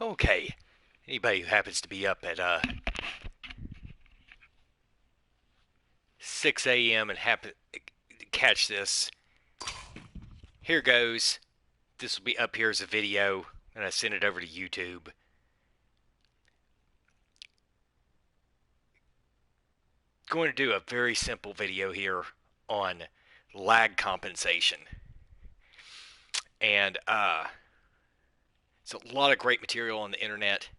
Okay, anybody who happens to be up at 6 a.m. and happen to catch this, here goes. This will be up here as a video, and I send it over to YouTube. Going to do a very simple video here on lag compensation, and it's a lot of great material on the internet.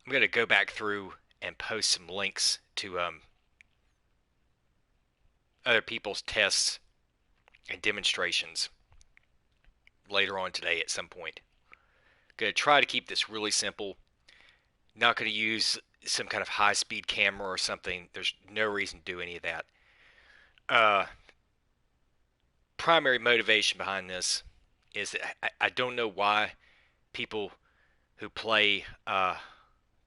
I'm going to go back through and post some links to other people's tests and demonstrations later on today at some point. Going to try to keep this really simple. Not going to use some kind of high-speed camera or something. There's no reason to do any of that. Primary motivation behind this is that I don't know why people who play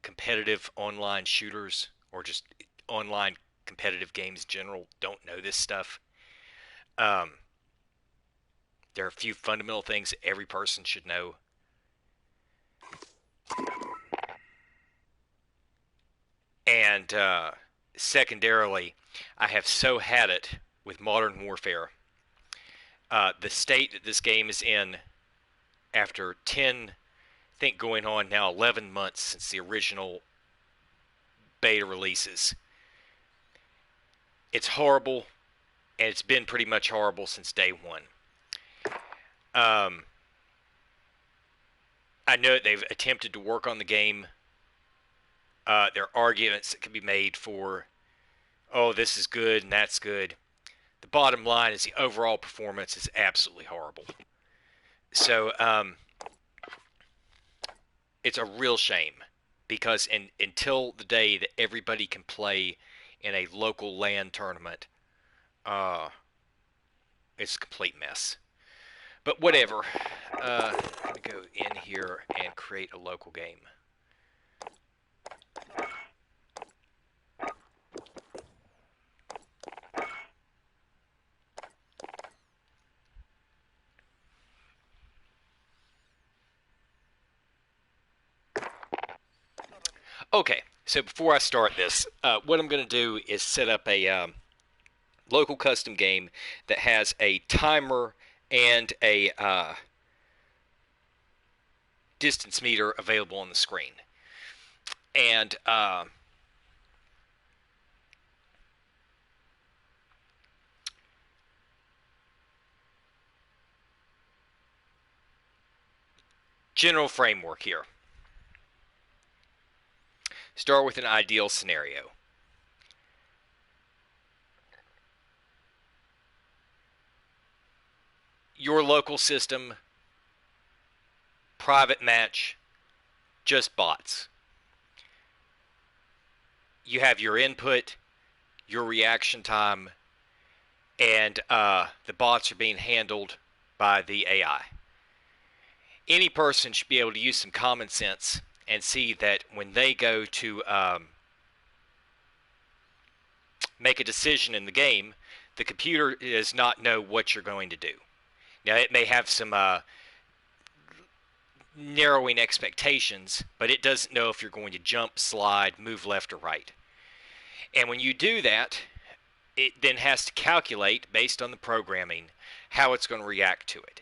competitive online shooters or just online competitive games in general don't know this stuff. There are a few fundamental things that every person should know. And secondarily, I have so had it with Modern Warfare. The state that this game is in after 10, I think going on now 11 months since the original beta releases. It's horrible, and it's been pretty much horrible since day one. I know that they've attempted to work on the game. There are arguments that can be made for, oh, this is good and that's good. The bottom line is the overall performance is absolutely horrible. So it's a real shame because until the day that everybody can play in a local LAN tournament, it's a complete mess. But whatever. I'm going to go in here and create a local game. Okay, so before I start this, what I'm going to do is set up a local custom game that has a timer and a distance meter available on the screen. And general framework here. Start with an ideal scenario. Your local system, private match, just bots. You have your input, your reaction time, and the bots are being handled by the AI. Any person should be able to use some common sense and see that when they go to make a decision in the game, the computer does not know what you're going to do. Now, it may have some narrowing expectations, but it doesn't know if you're going to jump, slide, move left or right. And when you do that, it then has to calculate, based on the programming, how it's going to react to it.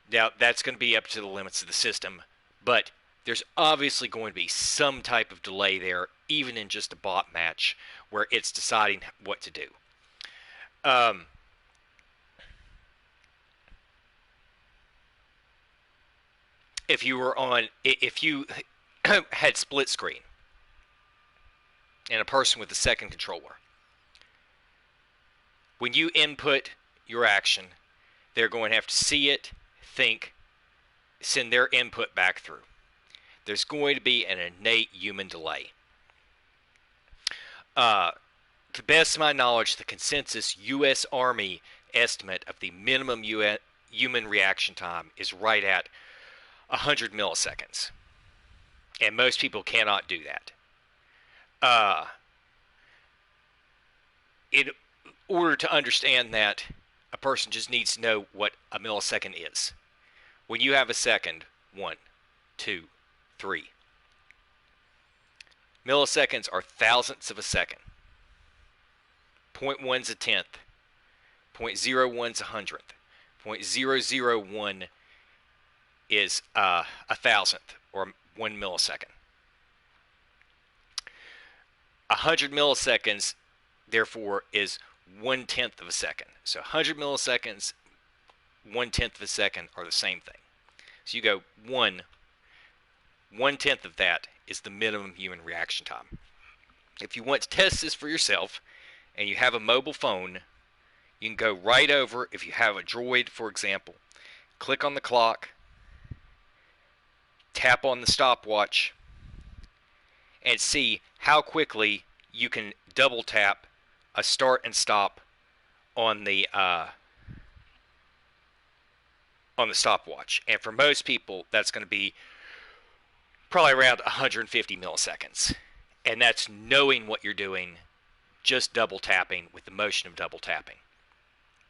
Now, that's going to be up to the limits of the system, but there's obviously going to be some type of delay there, even in just a bot match, where it's deciding what to do. If you had split screen and a person with a second controller, when you input your action, they're going to have to see it, think, send their input back through. There's going to be an innate human delay. To the best of my knowledge, the consensus U.S. Army estimate of the minimum human reaction time is right at 100 milliseconds. And most people cannot do that. In order to understand that, a person just needs to know what a millisecond is. When you have a second, 1. 2, 3. Milliseconds are thousandths of a second. 0.1's a tenth. 0.01's a hundredth. 0.001 is a thousandth, or 1 millisecond. 100 milliseconds, therefore, is 1/10 of a second. So 100 milliseconds, 1/10 of a second are the same thing. So you go 1/10 of that is the minimum human reaction time. If you want to test this for yourself and you have a mobile phone, you can go right over, if you have a Droid, for example, click on the clock, tap on the stopwatch, and see how quickly you can double tap a start and stop on the stopwatch. And for most people, that's going to be probably around 150 milliseconds. And that's knowing what you're doing, just double tapping with the motion of double tapping.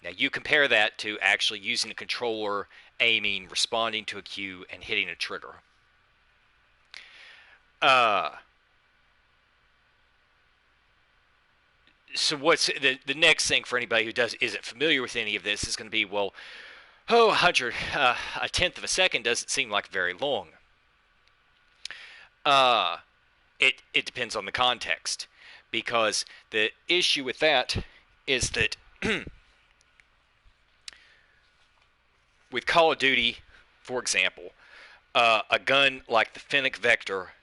Now you compare that to actually using a controller, aiming, responding to a cue, and hitting a trigger. So what's the next thing for anybody who isn't familiar with any of this is going to be, well, a 1/10 of a second doesn't seem like very long. It depends on the context, because the issue with that is that with Call of Duty, for example, a gun like the Fennec Vector,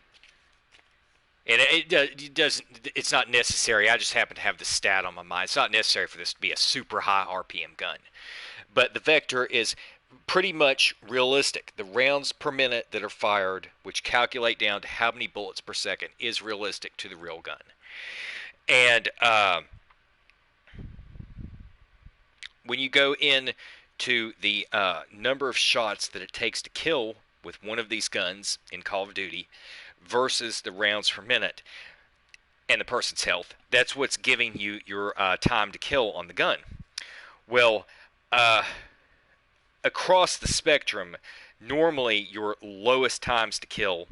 and it's not necessary. I just happen to have the stat on my mind. It's not necessary for this to be a super high RPM gun, but the Vector is pretty much realistic. The rounds per minute that are fired, which calculate down to how many bullets per second, is realistic to the real gun. And when you go in to the number of shots that it takes to kill with one of these guns in Call of Duty versus the rounds per minute and the person's health, that's what's giving you your time to kill on the gun. Well, across the spectrum, normally your lowest times to kill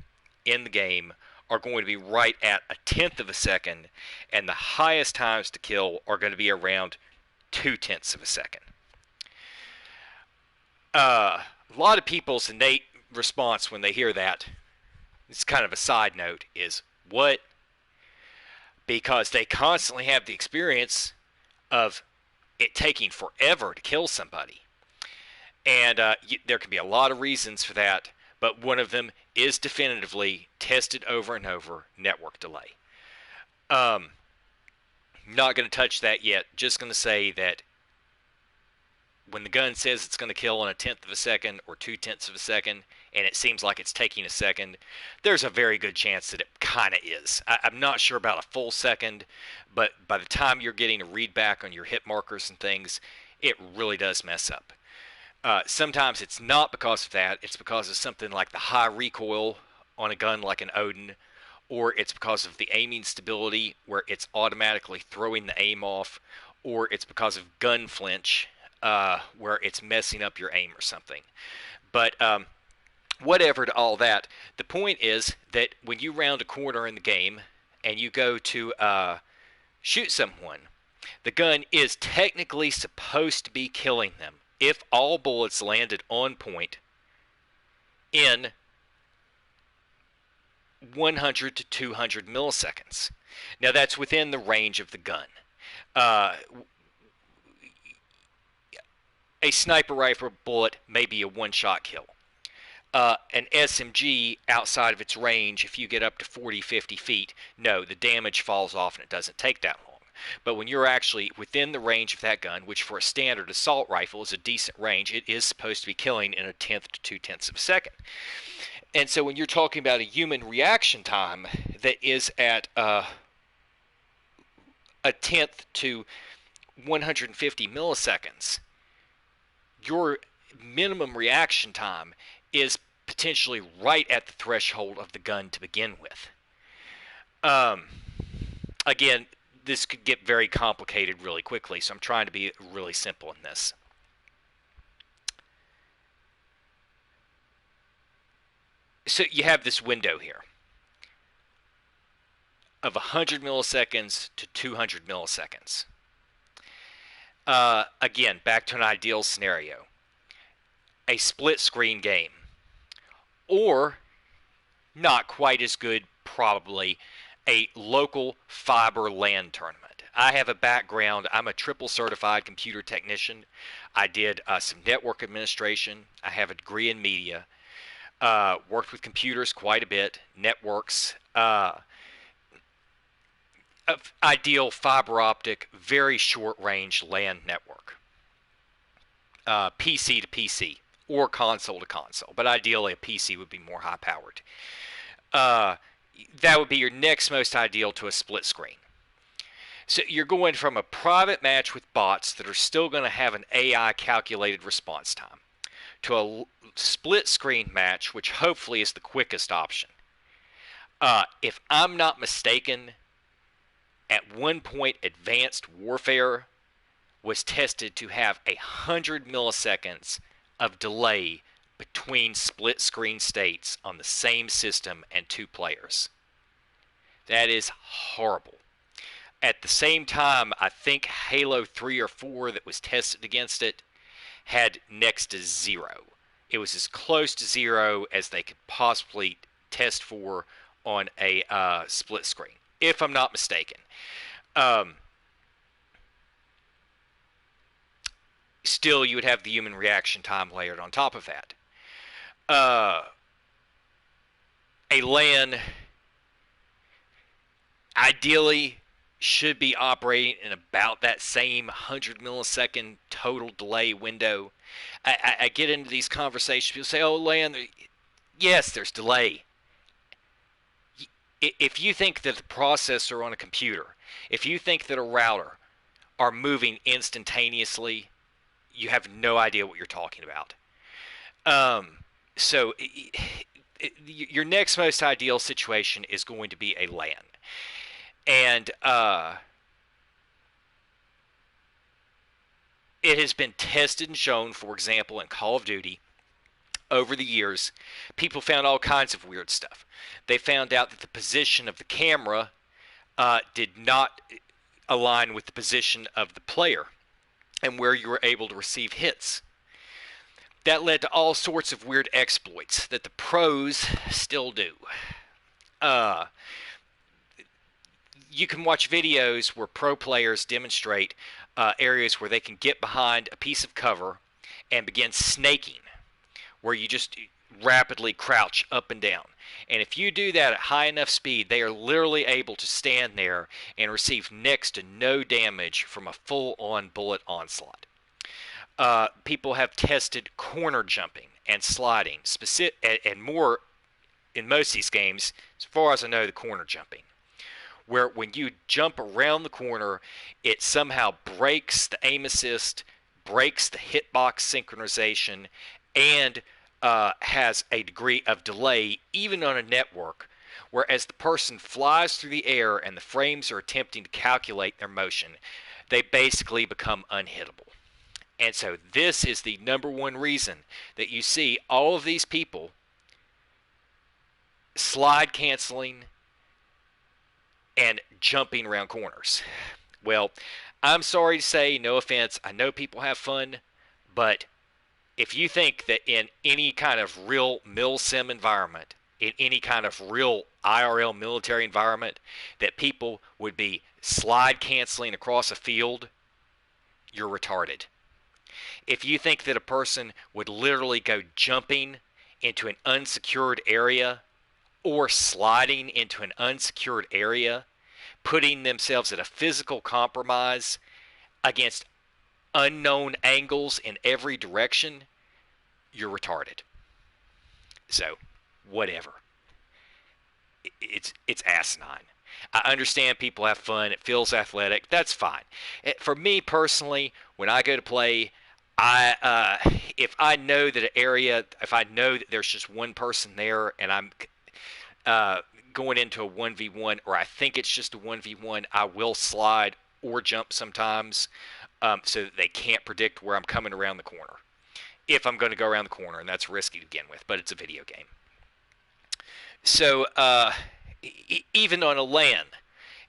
in the game are going to be right at 1/10 of a second, and the highest times to kill are going to be around 2/10 of a second. A lot of people's innate response when they hear that, it's kind of a side note, is what? Because they constantly have the experience of it taking forever to kill somebody. And there can be a lot of reasons for that, but one of them is definitively tested over and over: network delay. Not going to touch that yet. Just going to say that when the gun says it's going to kill in 1/10 of a second or 2/10 of a second, and it seems like it's taking a second, there's a very good chance that it kind of is. I'm not sure about a full second, but by the time you're getting a read back on your hit markers and things, it really does mess up. Sometimes it's not because of that. It's because of something like the high recoil on a gun like an Odin, or it's because of the aiming stability where it's automatically throwing the aim off, or it's because of gun flinch where it's messing up your aim or something. But whatever to all that, the point is that when you round a corner in the game and you go to shoot someone, the gun is technically supposed to be killing them if all bullets landed on point in 100 to 200 milliseconds. Now that's within the range of the gun. A sniper rifle bullet may be a one-shot kill. An SMG outside of its range, if you get up to 40, 50 feet, no, the damage falls off and it doesn't take that long. But when you're actually within the range of that gun, which for a standard assault rifle is a decent range, it is supposed to be killing in 1/10 to 2/10 of a second. And so when you're talking about a human reaction time that is at 1/10 to 150 milliseconds, your minimum reaction time is potentially right at the threshold of the gun to begin with. Again, this could get very complicated really quickly, so I'm trying to be really simple in this. So you have this window here of 100 milliseconds to 200 milliseconds. Again, back to an ideal scenario. A split screen game. Or, not quite as good, probably, a local fiber LAN tournament. I have a background. I'm a triple certified computer technician. I did some network administration. I have a degree in media. Worked with computers quite a bit, networks. Ideal fiber optic, very short range LAN network. PC to PC or console to console, but ideally a PC would be more high powered. That would be your next most ideal to a split screen. So you're going from a private match with bots that are still going to have an AI calculated response time to a split screen match, which hopefully is the quickest option. If I'm not mistaken, at one point Advanced Warfare was tested to have 100 milliseconds of delay between split screen states on the same system and two players. That is horrible. At the same time, I think Halo 3 or 4 that was tested against it had next to zero. It was as close to zero as they could possibly test for on a split screen, if I'm not mistaken. Still, you would have the human reaction time layered on top of that. A LAN ideally should be operating in about that same 100 millisecond total delay window. I get into these conversations. People say, oh, LAN, yes, there's delay. If you think that the processor on a computer, if you think that a router are moving instantaneously, you have no idea what you're talking about. So your next most ideal situation is going to be a LAN. And it has been tested and shown, for example, in Call of Duty, over the years, people found all kinds of weird stuff. They found out that the position of the camera did not align with the position of the player and where you were able to receive hits. That led to all sorts of weird exploits that the pros still do. You can watch videos where pro players demonstrate areas where they can get behind a piece of cover and begin snaking, where you just rapidly crouch up and down. And if you do that at high enough speed, they are literally able to stand there and receive next to no damage from a full-on bullet onslaught. People have tested corner jumping and sliding, and more in most of these games, as far as I know, the corner jumping, where when you jump around the corner, it somehow breaks the aim assist, breaks the hitbox synchronization, and has a degree of delay even on a network, whereas the person flies through the air and the frames are attempting to calculate their motion, they basically become unhittable. And so this is the number one reason that you see all of these people slide canceling and jumping around corners. Well, I'm sorry to say, no offense, I know people have fun, but if you think that in any kind of real mil-sim environment, in any kind of real IRL military environment, that people would be slide canceling across a field, you're retarded. If you think that a person would literally go jumping into an unsecured area or sliding into an unsecured area, putting themselves at a physical compromise against unknown angles in every direction, you're retarded. So, whatever. It's asinine. I understand people have fun. It feels athletic. That's fine. For me personally, when I go to play, if I know that an area, if I know that there's just one person there and I'm going into a 1v1, or I think it's just a 1v1, I will slide or jump sometimes so that they can't predict where I'm coming around the corner. If I'm going to go around the corner, and that's risky to begin with, but it's a video game. So even on a LAN,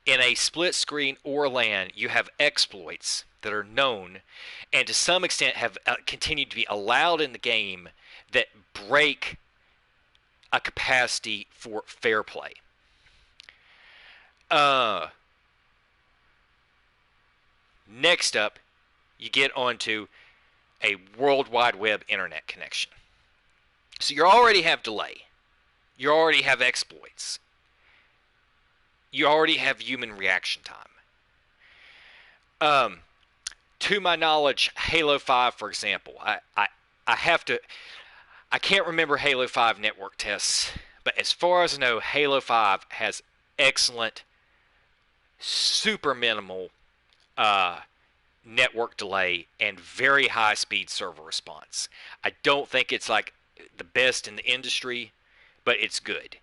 in a split screen or LAN, you have exploits that are known and to some extent have continued to be allowed in the game that break a capacity for fair play. Uh, Next up, you get onto a World Wide Web internet connection. So you already have delay. You already have exploits. You already have human reaction time. Um, to my knowledge, Halo 5, for example, I have to. I can't remember Halo 5 network tests, but as far as I know, Halo 5 has excellent, super minimal uh, network delay and very high speed server response. I don't think it's like the best in the industry, but it's good.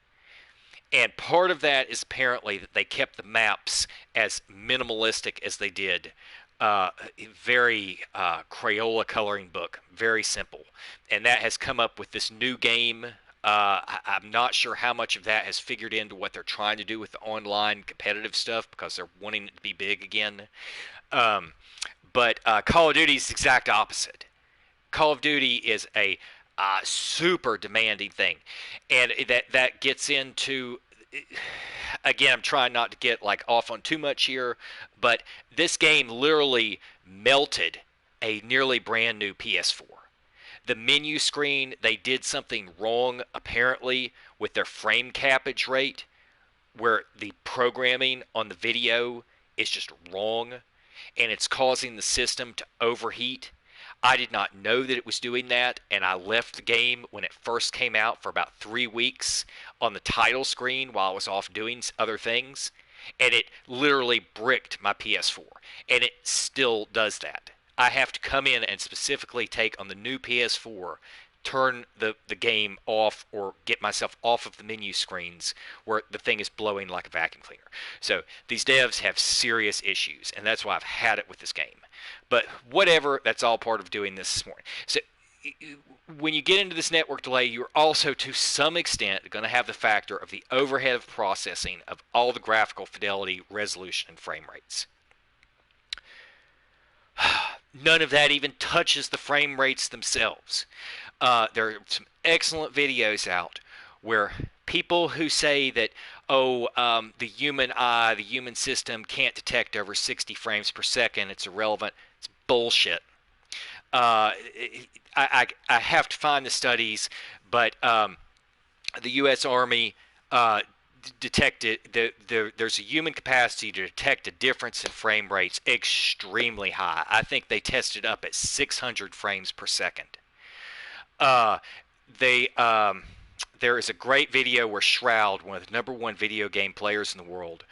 And part of that is apparently that they kept the maps as minimalistic as they did. Very Crayola coloring book, very simple. And that has come up with this new game. I'm not sure how much of that has figured into what they're trying to do with the online competitive stuff because they're wanting it to be big again. Um, but Call of Duty is the exact opposite. Call of Duty is a super demanding thing, and that gets into, again, I'm trying not to get like off on too much here, but this game literally melted a nearly brand new PS4. The menu screen, they did something wrong apparently with their frame cappage rate, where the programming on the video is just wrong and it's causing the system to overheat. I did not know that it was doing that, and I left the game when it first came out for about 3 weeks on the title screen while I was off doing other things, and it literally bricked my PS4, and it still does that. I have to come in and specifically take on the new PS4, turn the game off or get myself off of the menu screens where the thing is blowing like a vacuum cleaner. So these devs have serious issues, and that's why I've had it with this game. But whatever, that's all part of doing this morning. So when you get into this network delay, you're also to some extent going to have the factor of the overhead of processing of all the graphical fidelity, resolution, and frame rates. None of that even touches the frame rates themselves. There are some excellent videos out where people who say that, the human eye, the human system can't detect over 60 frames per second, it's irrelevant. It's bullshit. I have to find the studies, but the U.S. Army detected there's a human capacity to detect a difference in frame rates extremely high. I think they tested up at 600 frames per second. Uh, they There is a great video where Shroud, one of the #1 video game players in the world,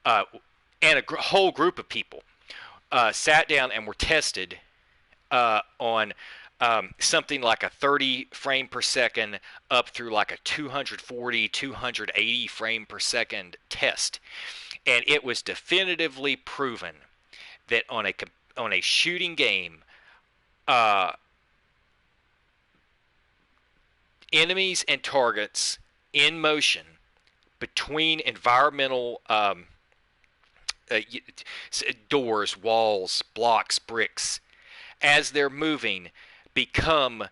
and a whole group of people sat down and were tested on something like a 30 frame per second up through like a 240, 280 frame per second test. And it was definitively proven that on a shooting game, enemies and targets in motion between environmental doors, walls, blocks, bricks, as they're moving, become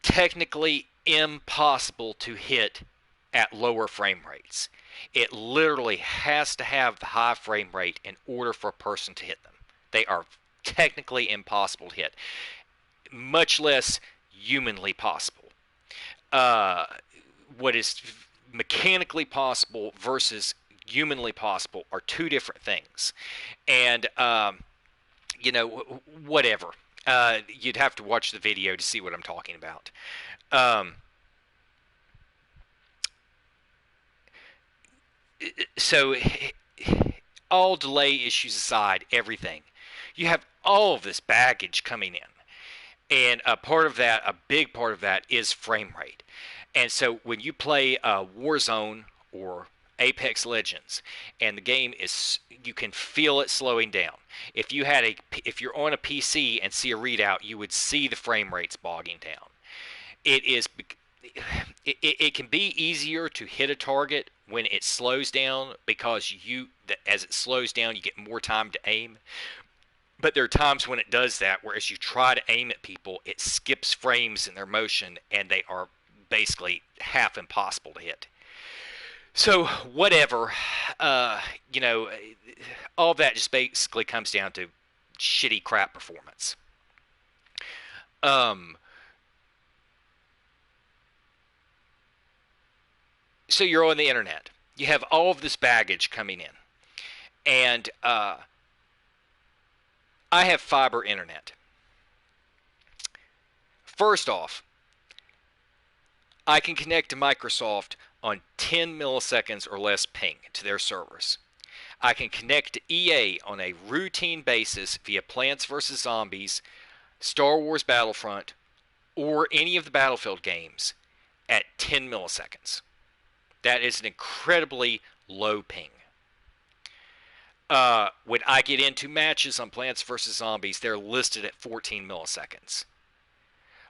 technically impossible to hit at lower frame rates. It literally has to have the high frame rate in order for a person to hit them. They are technically impossible to hit, much less humanly possible. What is mechanically possible versus humanly possible are two different things. And whatever. You'd have to watch the video to see what I'm talking about. So, all delay issues aside, everything, you have all of this baggage coming in. And a big part of that is frame rate. And so when you play Warzone or Apex Legends, and the game you can feel it slowing down. If you're on a PC and see a readout, you would see the frame rates bogging down. It is it can be easier to hit a target when it slows down, because as it slows down, you get more time to aim. But there are times when it does that, where as you try to aim at people, it skips frames in their motion, and they are basically half impossible to hit. So whatever, uh, you know, all that just basically comes down to shitty crap performance. Um, so you're on the internet. You have all of this baggage coming in, and I have fiber internet. First off, I can connect to Microsoft on 10 milliseconds or less ping to their servers. I can connect to EA on a routine basis via Plants vs. Zombies, Star Wars Battlefront, or any of the Battlefield games at 10 milliseconds. That is an incredibly low ping. When I get into matches on Plants vs. Zombies, they're listed at 14 milliseconds.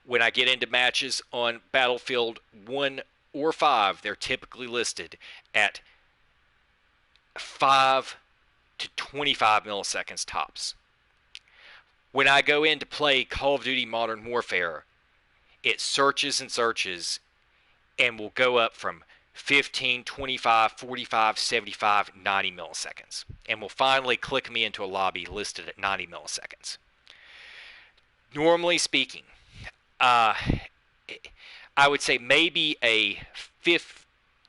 When I get into matches on Battlefield 1 or 5, they're typically listed at 5 to 25 milliseconds tops. When I go in to play Call of Duty Modern Warfare, it searches and searches and will go up from 15, 25, 45, 75, 90 milliseconds. And will finally click me into a lobby listed at 90 milliseconds. Normally speaking, I would say maybe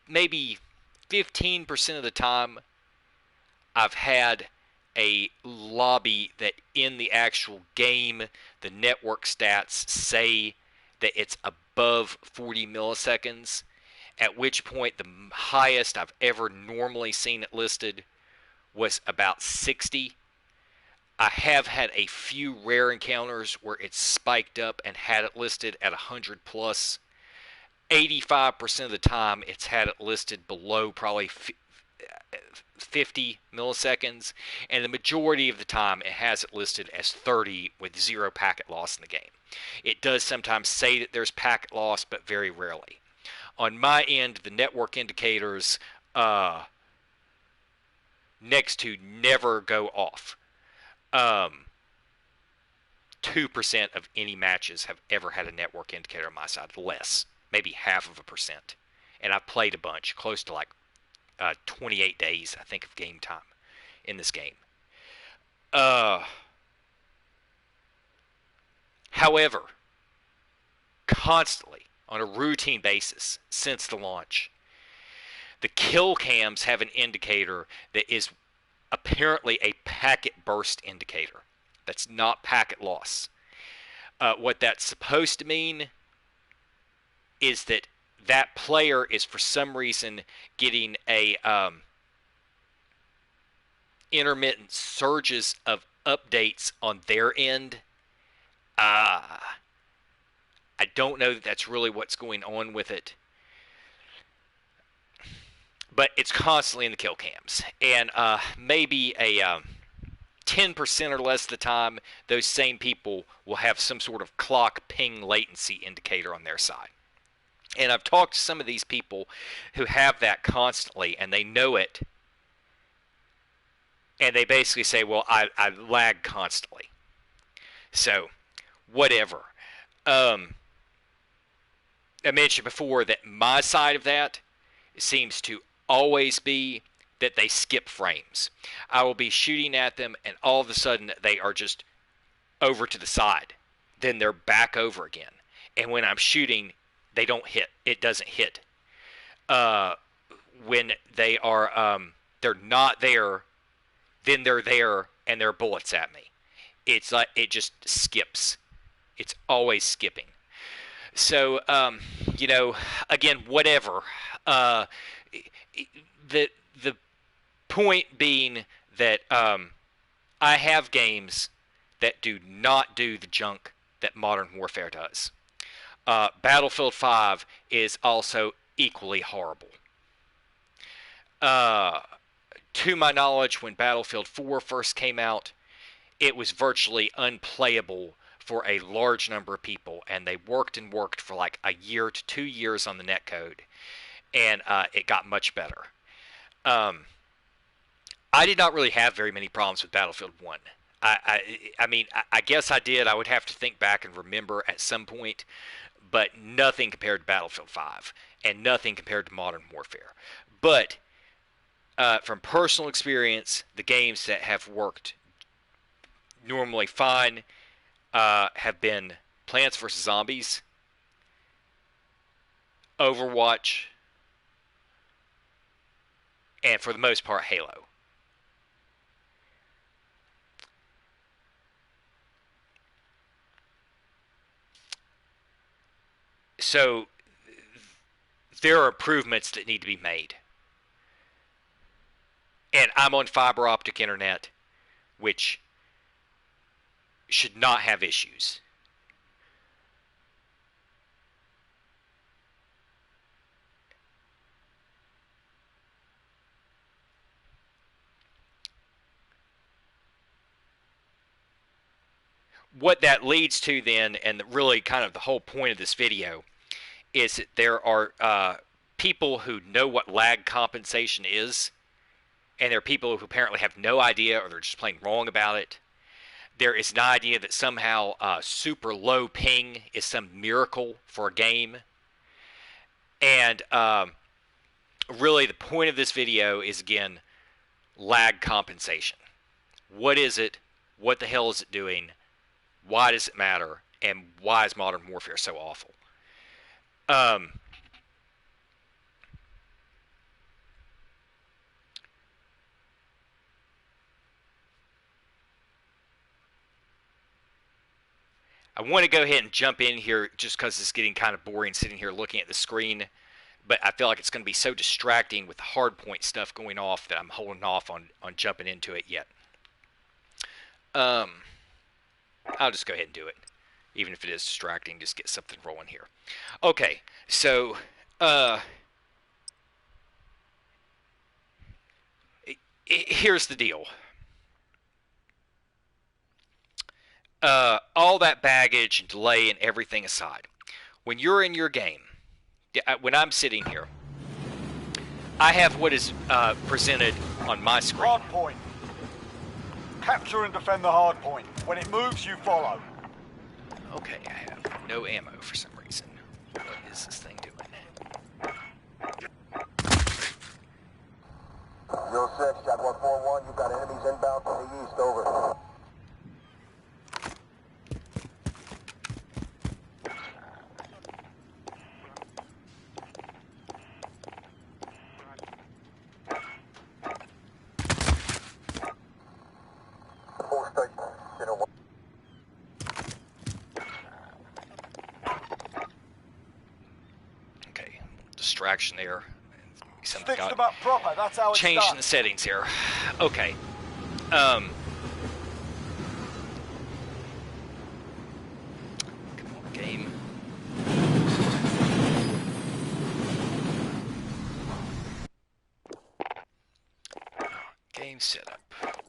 maybe 15% of the time I've had a lobby that in the actual game, the network stats say that it's above 40 milliseconds, at which point the highest I've ever normally seen it listed was about 60. I have had a few rare encounters where it's spiked up and had it listed at 100 plus. 85% of the time, it's had it listed below probably 50 milliseconds, and the majority of the time, it has it listed as 30 with 0 packet loss in the game. It does sometimes say that there's packet loss, but very rarely. On my end, the network indicators next to never go off. 2% of any matches have ever had a network indicator on my side. Less, maybe 0.5%. And I've played a bunch, close to like 28 days, I think, of game time in this game. However, constantly, on a routine basis, since the launch, the kill cams have an indicator that is apparently a packet burst indicator. That's not packet loss. What that's supposed to mean is that that player is for some reason getting a intermittent surges of updates on their end. I don't know that that's really what's going on with it, but it's constantly in the kill cams, and maybe a 10% or less of the time, those same people will have some sort of clock ping latency indicator on their side. And I've talked to some of these people who have that constantly, and they know it, and they basically say, well, I lag constantly. So, whatever. I mentioned before that my side of that seems to always be that they skip frames. I will be shooting at them, and all of a sudden they are just over to the side. Then they're back over again. And when I'm shooting, they don't hit. It doesn't hit. When they are, they're not there, then they're there, and there are bullets at me. It's like it just skips. It's always skipping. So, again, whatever. The point being that I have games that do not do the junk that Modern Warfare does. Battlefield 5 is also equally horrible. To my knowledge, when Battlefield 4 first came out, it was virtually unplayable for a large number of people, and they worked and worked for like a year to 2 years on the netcode, and it got much better. I did not really have very many problems with Battlefield 1. I mean, I guess I did. I would have to think back and remember at some point, but nothing compared to Battlefield 5, and nothing compared to Modern Warfare. But from personal experience, the games that have worked normally fine have been Plants vs. Zombies, Overwatch, and for the most part, Halo. So there are improvements that need to be made. And I'm on fiber optic internet, which should not have issues. What that leads to then, and really kind of the whole point of this video, is that there are people who know what lag compensation is, and there are people who apparently have no idea, or they're just plain wrong about it. There is an idea that somehow super low ping is some miracle for a game. And really the point of this video is, again, lag compensation. What is it? What the hell is it doing? Why does it matter? And why is Modern Warfare so awful? I want to go ahead and jump in here just because it's getting kind of boring sitting here looking at the screen. But I feel like it's going to be so distracting with the hardpoint stuff going off that I'm holding off on jumping into it yet. I'll just go ahead and do it. Even if it is distracting, just get something rolling here. Okay, so here's the deal. All that baggage and delay and everything aside, when you're in your game, when I'm sitting here, I have what is presented on my screen. Hard point. Capture and defend the hard point. When it moves, you follow. Okay, I have no ammo for some reason. What is this thing doing? 06, Shot 141, you've got enemies inbound from the east, over. Okay, distraction there. Sticks them up proper, that's how it's done. Changing the settings here. Okay. Come on, game. Game setup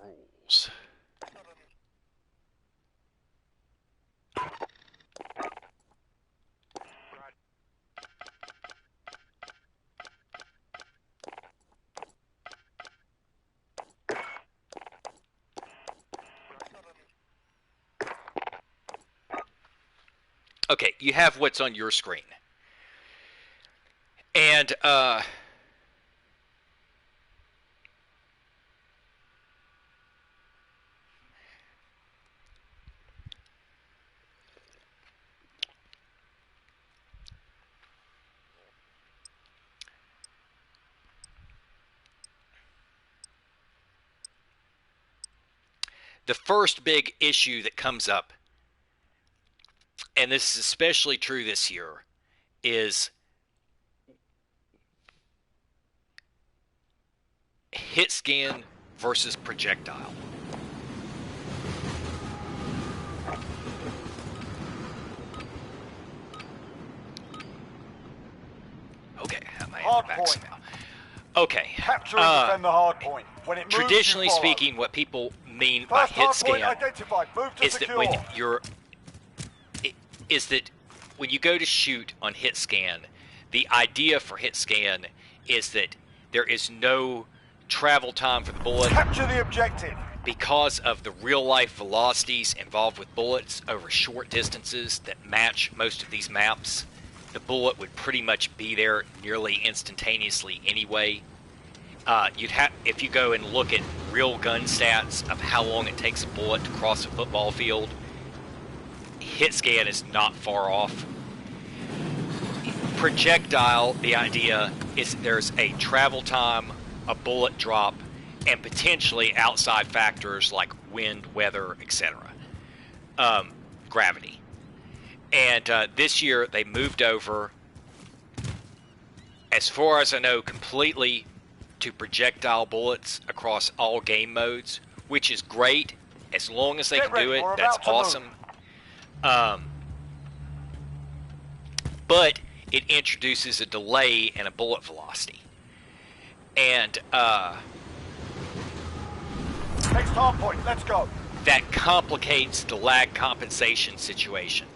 rules. Okay, you have what's on your screen. And the first big issue that comes up, and this is especially true this year, is hit scan versus projectile. Okay, how am I Hard back point. now? Okay. Capture and defend the hard point. When it moves, Traditionally you follow. speaking, what people mean by First hit hard point scan identified. Move to is that secure. when you're is that when you go to shoot on hit scan, the idea for hit scan is that there is no travel time for the bullet. Capture the objective. Because of the real-life velocities involved with bullets over short distances that match most of these maps, the bullet would pretty much be there nearly instantaneously anyway. If you go and look at real gun stats of how long it takes a bullet to cross a football field, hit scan is not far off. Projectile, the idea is there's a travel time, a bullet drop, and potentially outside factors like wind, weather, etc. Gravity. And this year they moved over, as far as I know, completely to projectile bullets across all game modes, which is great. As long as they can do it, that's awesome. But it introduces a delay in a bullet velocity. And Next hard point, let's go. that complicates the lag compensation situation.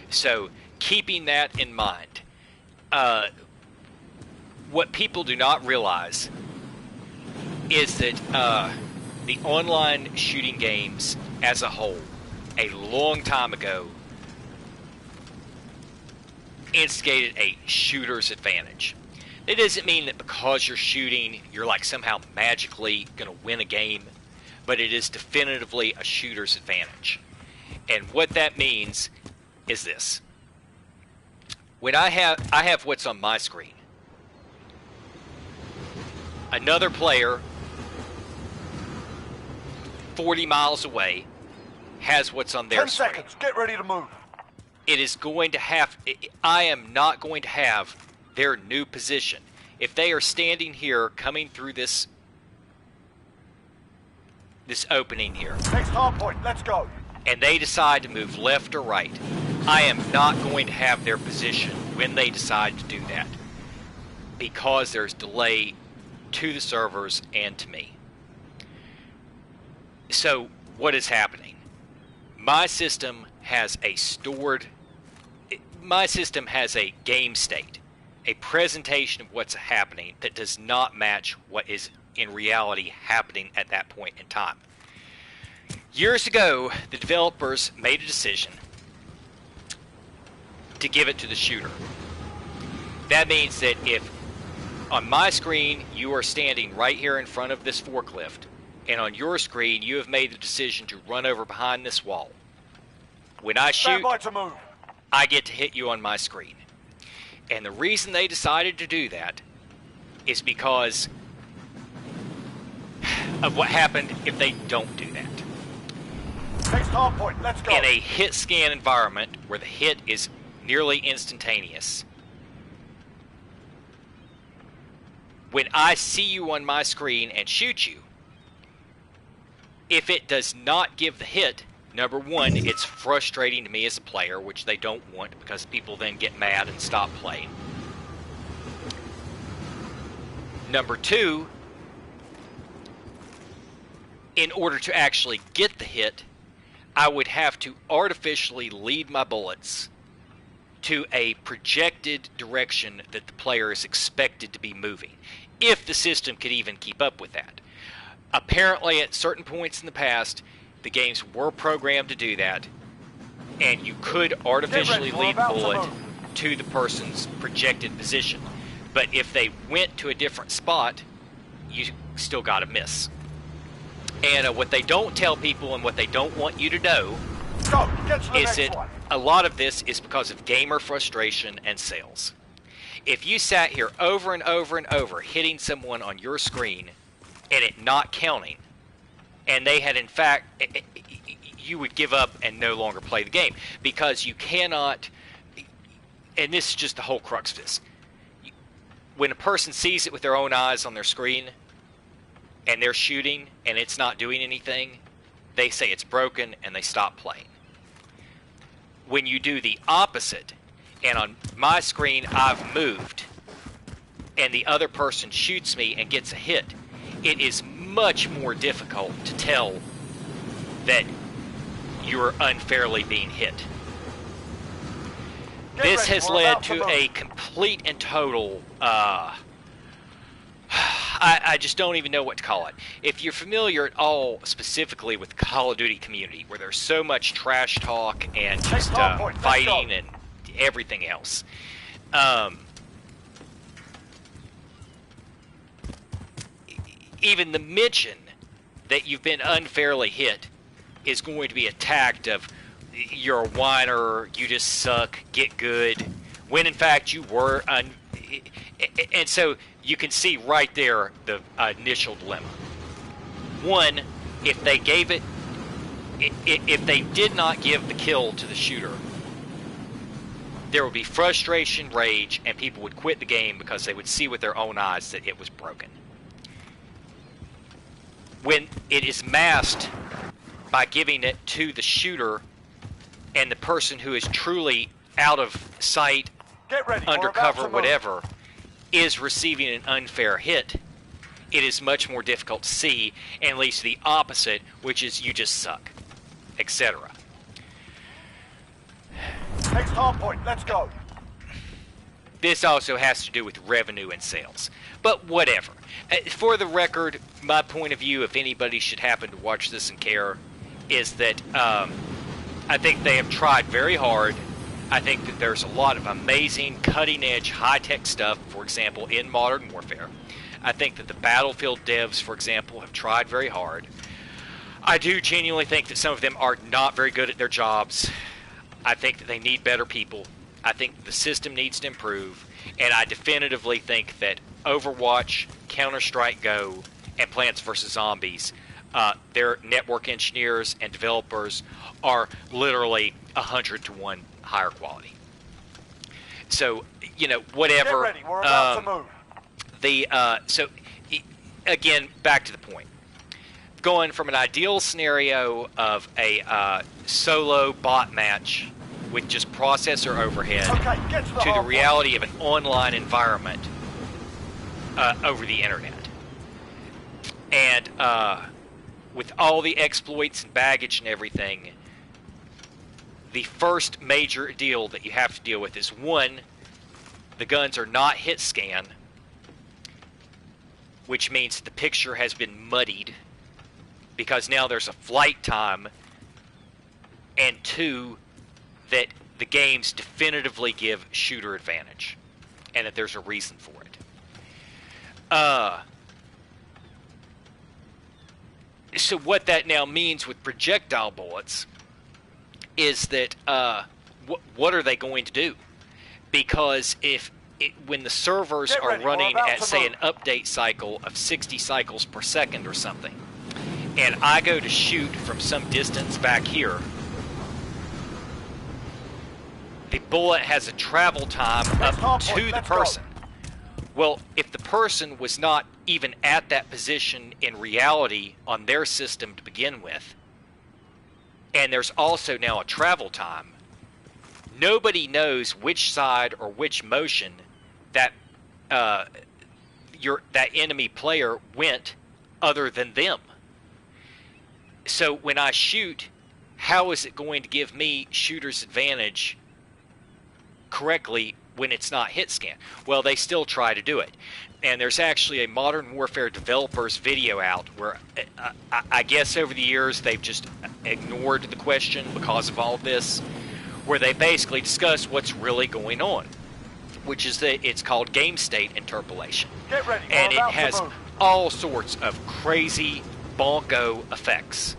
So keeping that in mind, what people do not realize is that the online shooting games as a whole, a long time ago, instigated a shooter's advantage. It doesn't mean that because you're shooting, you're like somehow magically going to win a game, but it is definitively a shooter's advantage. And what that means is this. When I have what's on my screen. Another player 40 miles away has what's on their 10 screen. seconds, get ready to move. It is going to have, I am not going to have their new position. If they are standing here coming through this opening here, Next hard point, let's go. and they decide to move left or right, I am not going to have their position when they decide to do that, because there's delay to the servers and to me. So what is happening? My system has a game state, a presentation of what's happening that does not match what is in reality happening at that point in time. Years ago, the developers made a decision to give it to the shooter. That means that if on my screen you are standing right here in front of this forklift, and on your screen you have made the decision to run over behind this wall, when I shoot, Stand by to move. I get to hit you on my screen. And the reason they decided to do that is because of what happened if they don't do that. Next hard point, let's go. In a hit scan environment where the hit is nearly instantaneous, when I see you on my screen and shoot you, if it does not give the hit, number one, it's frustrating to me as a player, which they don't want because people then get mad and stop playing. Number two, in order to actually get the hit, I would have to artificially lead my bullets to a projected direction that the player is expected to be moving, if the system could even keep up with that. Apparently, at certain points in the past, the games were programmed to do that, and you could artificially lead the bullet to the person's projected position. But if they went to a different spot, you still got to miss. And what they don't tell people and what they don't want you to know Go, get to the is next that one. a lot of this is because of gamer frustration and sales. If you sat here over and over and over hitting someone on your screen and it not counting, and they had in fact, you would give up and no longer play the game, because you cannot, and this is just the whole crux of this, when a person sees it with their own eyes on their screen and they're shooting and it's not doing anything, they say it's broken and they stop playing. When you do the opposite, and on my screen I've moved and the other person shoots me and gets a hit, it is much more difficult to tell that you're unfairly being hit. This ready, has we're led about to to move. a complete and total, I just don't even know what to call it. If you're familiar at all specifically with the Call of Duty community, where there's so much trash talk and just fighting and everything else, even the mention that you've been unfairly hit is going to be attacked of you're a whiner, you just suck, get good, when in fact you were and so you can see right there the initial dilemma. One, if they gave it, if they did not give the kill to the shooter, there would be frustration, rage, and people would quit the game because they would see with their own eyes that it was broken. When it is masked by giving it to the shooter, and the person who is truly out of sight, Get ready, undercover, whatever, is receiving an unfair hit, it is much more difficult to see and leads to the opposite, which is you just suck, etc. Next hard point, let's go. This also has to do with revenue and sales. But whatever. For the record, my point of view, if anybody should happen to watch this and care, is that I think they have tried very hard. I think that there's a lot of amazing, cutting-edge, high-tech stuff, for example, in Modern Warfare. I think that the Battlefield devs, for example, have tried very hard. I do genuinely think that some of them are not very good at their jobs. I think that they need better people. I think the system needs to improve. And I definitively think that Overwatch, Counter-Strike Go, and Plants vs. Zombies, their network engineers and developers are literally 100 to 1 higher quality. So, you know, whatever. Get ready, we're about to move. Again, back to the point. Going from an ideal scenario of a solo bot match with just processor overhead to the reality of an online environment over the internet. And with all the exploits and baggage and everything, the first major deal that you have to deal with is, one, the guns are not hit scan, which means the picture has been muddied because now there's a flight time, and two, that the games definitively give shooter advantage and that there's a reason for it. So what that now means with projectile bullets is that what are they going to do? Because when the servers are running at, say, an update cycle of 60 cycles per second or something, and I go to shoot from some distance back here, the bullet has a travel time up to the person. Well, if the person was not even at that position in reality on their system to begin with, and there's also now a travel time, nobody knows which side or which motion that that enemy player went other than them. So when I shoot, how is it going to give me shooter's advantage correctly when it's not hit scan? Well, they still try to do it. And there's actually a Modern Warfare developers video out where I guess over the years they've just ignored the question because of all of this, where they basically discuss what's really going on, which is that it's called game state interpolation. Get ready, and it has all sorts of crazy bonko effects.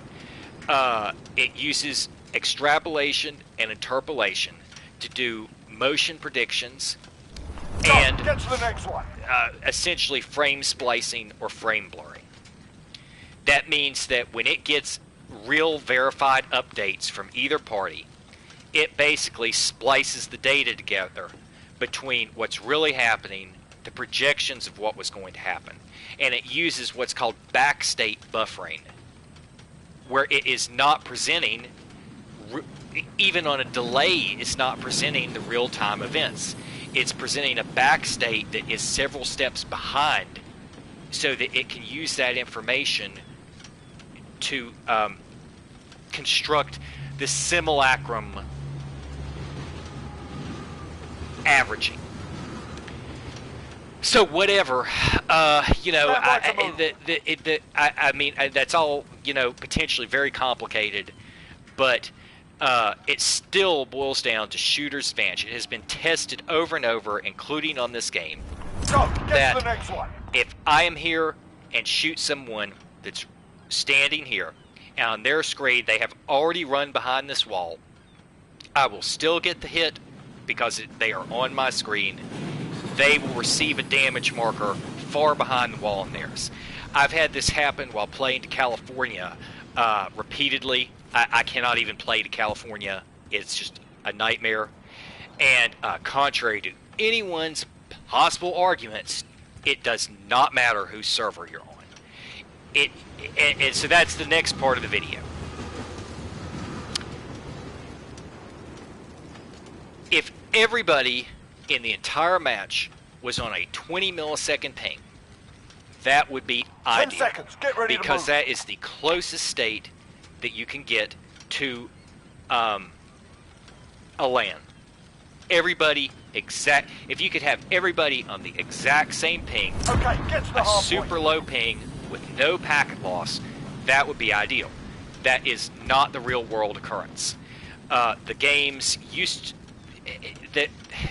It uses extrapolation and interpolation to do motion predictions and get to the next one. Essentially frame splicing or frame blurring. That means that when it gets real verified updates from either party, it basically splices the data together between what's really happening, the projections of what was going to happen, and it uses what's called backstate buffering, where it is not presenting, even on a delay, it's not presenting the real-time events. It's presenting a backstate that is several steps behind so that it can use that information to construct the simulacrum averaging. So whatever, you know, I mean, that's all, you know, potentially very complicated, but it still boils down to shooter's advantage. It has been tested over and over, including on this game, Get to the next one. if I am here and shoot someone that's standing here, and on their screen they have already run behind this wall, I will still get the hit because they are on my screen. They will receive a damage marker far behind the wall in theirs. I've had this happen while playing to California repeatedly. I cannot even play to California. It's just a nightmare. And contrary to anyone's possible arguments, it does not matter whose server you're on. And so that's the next part of the video. If everybody in the entire match was on a 20 millisecond ping, that would be 10 ideal. seconds. Get ready to Because move. that is the closest state that you can get to a LAN. Everybody if you could have everybody on the exact same ping, Okay, get to the a hard super point. low ping with no packet loss, that would be ideal. That is not the real world occurrence. The games that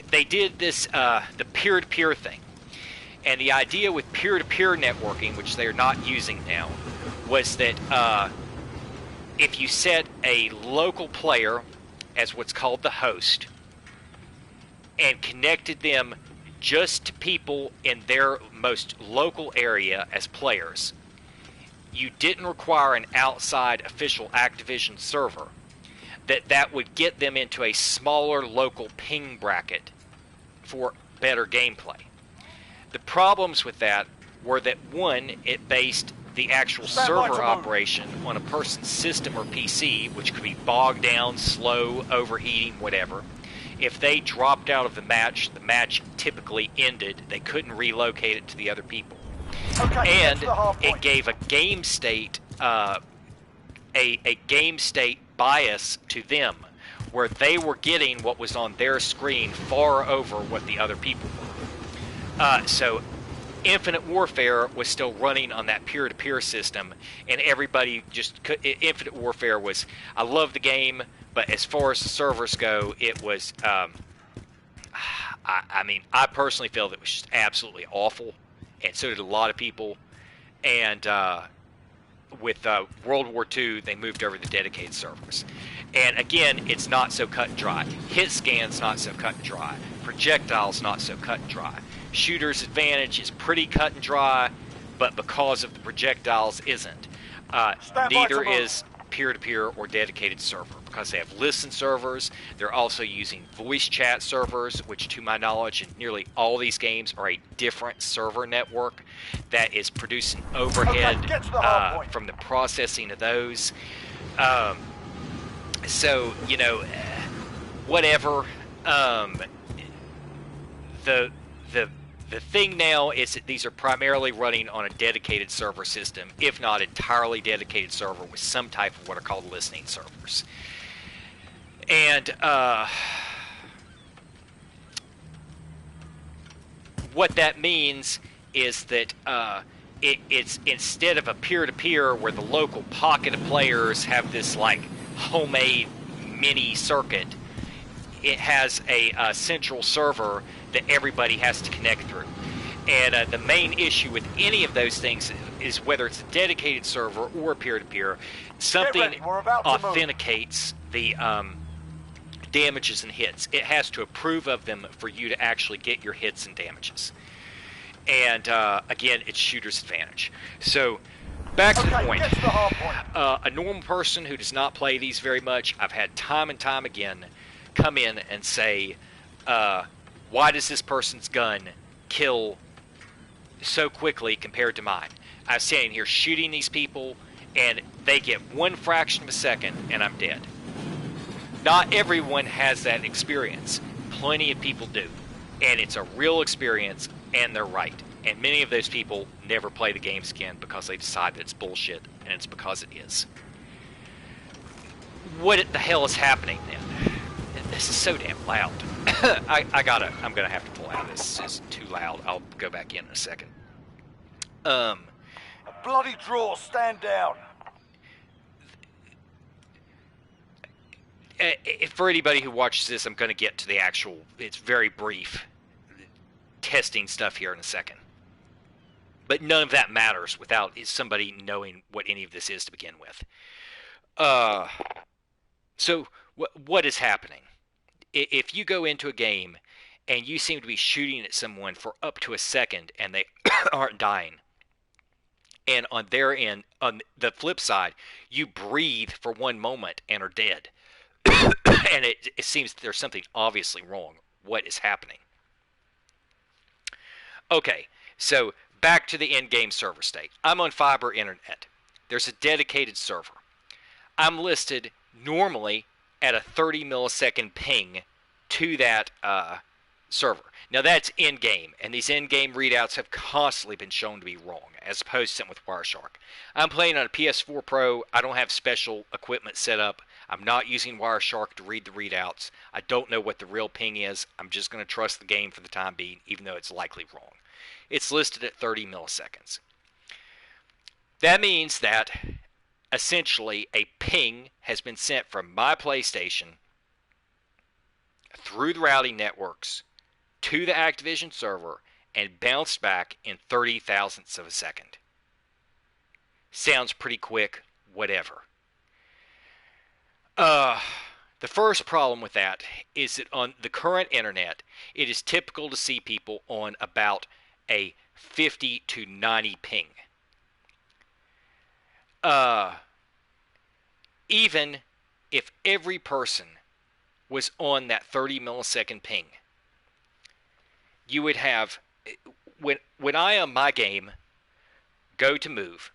they did this the peer-to-peer thing, and the idea with peer-to-peer networking, which they are not using now, was that if you set a local player as what's called the host and connected them just to people in their most local area as players, you didn't require an outside official Activision server, that would get them into a smaller local ping bracket for better gameplay. The problems with that were that, one, it based the actual server operation on a person's system or PC, which could be bogged down, slow, overheating, whatever. If they dropped out of the match typically ended. They couldn't relocate it to the other people. Okay, And get to the hard it point. gave a game state a game state bias to them, where they were getting what was on their screen far over what the other people were. So Infinite Warfare was still running on that peer-to-peer system, and everybody just could. Infinite Warfare was, I love the game, but as far as the servers go, it was, I mean, I personally felt it was just absolutely awful, and so did a lot of people. And with World War II, they moved over to dedicated servers. And again, it's not so cut and dry. Hit scan's not so cut and dry. Projectiles not so cut and dry. Shooter's advantage is pretty cut and dry, but because of the projectiles isn't. Neither is peer-to-peer or dedicated server, because they have listen servers. They're also using voice chat servers, which to my knowledge in nearly all these games are a different server network that is producing overhead Okay, get to the hard point. from the processing of those. So, you know, whatever. The thing now is that these are primarily running on a dedicated server system, if not entirely dedicated server, with some type of what are called listening servers. And what that means is that it's instead of a peer-to-peer where the local pocket of players have this like homemade mini circuit, it has a central server that everybody has to connect through. And the main issue with any of those things is whether it's a dedicated server or peer-to-peer, something ready, we're about to move. authenticates the damages and hits. It has to approve of them for you to actually get your hits and damages. And again, it's shooter's advantage. So back to the point. Get to the hard point. A normal person who does not play these very much, I've had time and time again come in and say, why does this person's gun kill so quickly compared to mine? I'm standing here shooting these people, and they get one fraction of a second, and I'm dead. Not everyone has that experience. Plenty of people do. And it's a real experience, and they're right. And many of those people never play the games again because they decide that it's bullshit, and it's because it is. What the hell is happening then? This is so damn loud. I'm gonna have to pull out. This is too loud. I'll go back in a second. Um, A bloody draw, stand down. for anybody who watches this, I'm gonna get to the actual. It's very brief testing stuff here in a second. But none of that matters without somebody knowing what any of this is to begin with. Uh, so what is happening? If you go into a game and you seem to be shooting at someone for up to a second and they aren't dying, and on their end, on the flip side, you breathe for 1 moment and are dead, and it seems there's something obviously wrong. What is happening? Okay, so back to the in-game server state. I'm on fiber internet. There's a dedicated server. I'm listed normally at a 30 millisecond ping to that server. Now that's in-game, and these in-game readouts have constantly been shown to be wrong, as opposed to something with Wireshark. I'm playing on a PS4 Pro. I don't have special equipment set up. I'm not using Wireshark to read the readouts. I don't know what the real ping is. I'm just going to trust the game for the time being, even though it's likely wrong. It's listed at 30 milliseconds. That means that essentially a ping has been sent from my PlayStation through the routing networks to the Activision server and bounced back in 30 thousandths of a second. Sounds pretty quick, whatever. The first problem with that is that on the current internet, it is typical to see people on about a 50 to 90 ping. Even if every person was on that 30 millisecond ping, you would have, when I on my game go to move,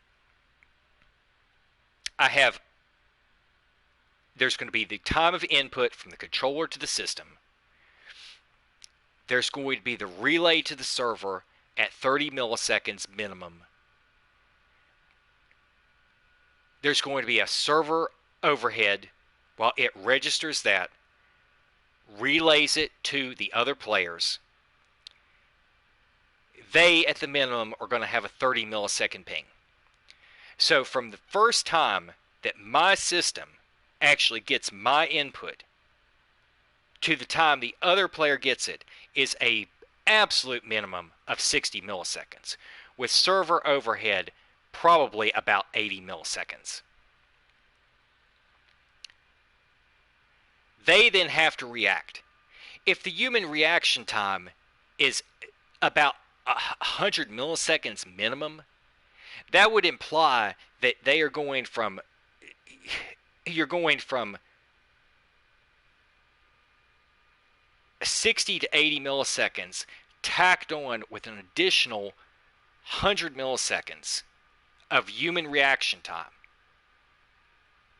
there's going to be the time of input from the controller to the system. There's going to be the relay to the server at 30 milliseconds minimum. There's going to be a server overhead while it registers that, relays it to the other players. They, at the minimum, are going to have a 30 millisecond ping. So from the first time that my system actually gets my input to the time the other player gets it is a absolute minimum of 60 milliseconds, with server overhead probably about 80 milliseconds. They then have to react. If the human reaction time is about 100 milliseconds minimum, that would imply that you're going from 60 to 80 milliseconds tacked on with an additional 100 milliseconds of human reaction time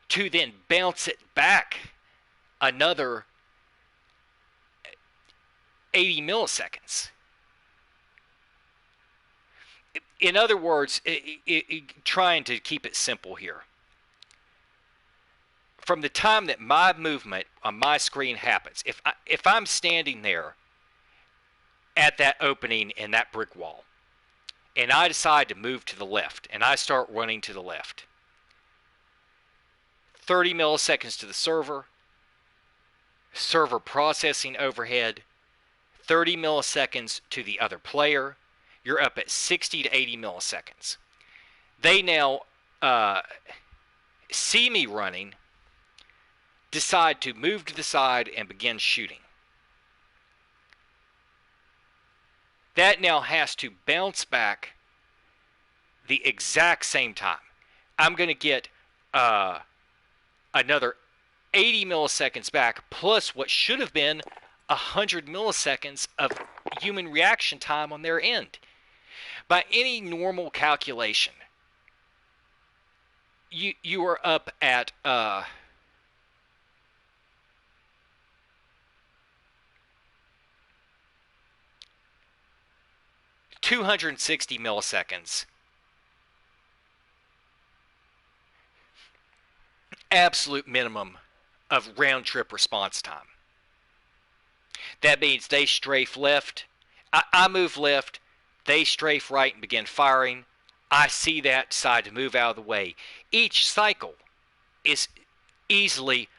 to then bounce it back another 80 milliseconds. In other words, trying to keep it simple here. From the time that my movement on my screen happens, if I'm standing there at that opening in that brick wall, and I decide to move to the left, and I start running to the left, 30 milliseconds to the server processing overhead, 30 milliseconds to the other player, you're up at 60 to 80 milliseconds. They now see me running, decide to move to the side and begin shooting. That now has to bounce back the exact same time. I'm going to get another 80 milliseconds back, plus what should have been 100 milliseconds of human reaction time on their end. By any normal calculation, you are up at 260 milliseconds. Absolute minimum of round trip response time. That means they strafe left. I move left. They strafe right and begin firing. I see that, decide to move out of the way. Each cycle is easily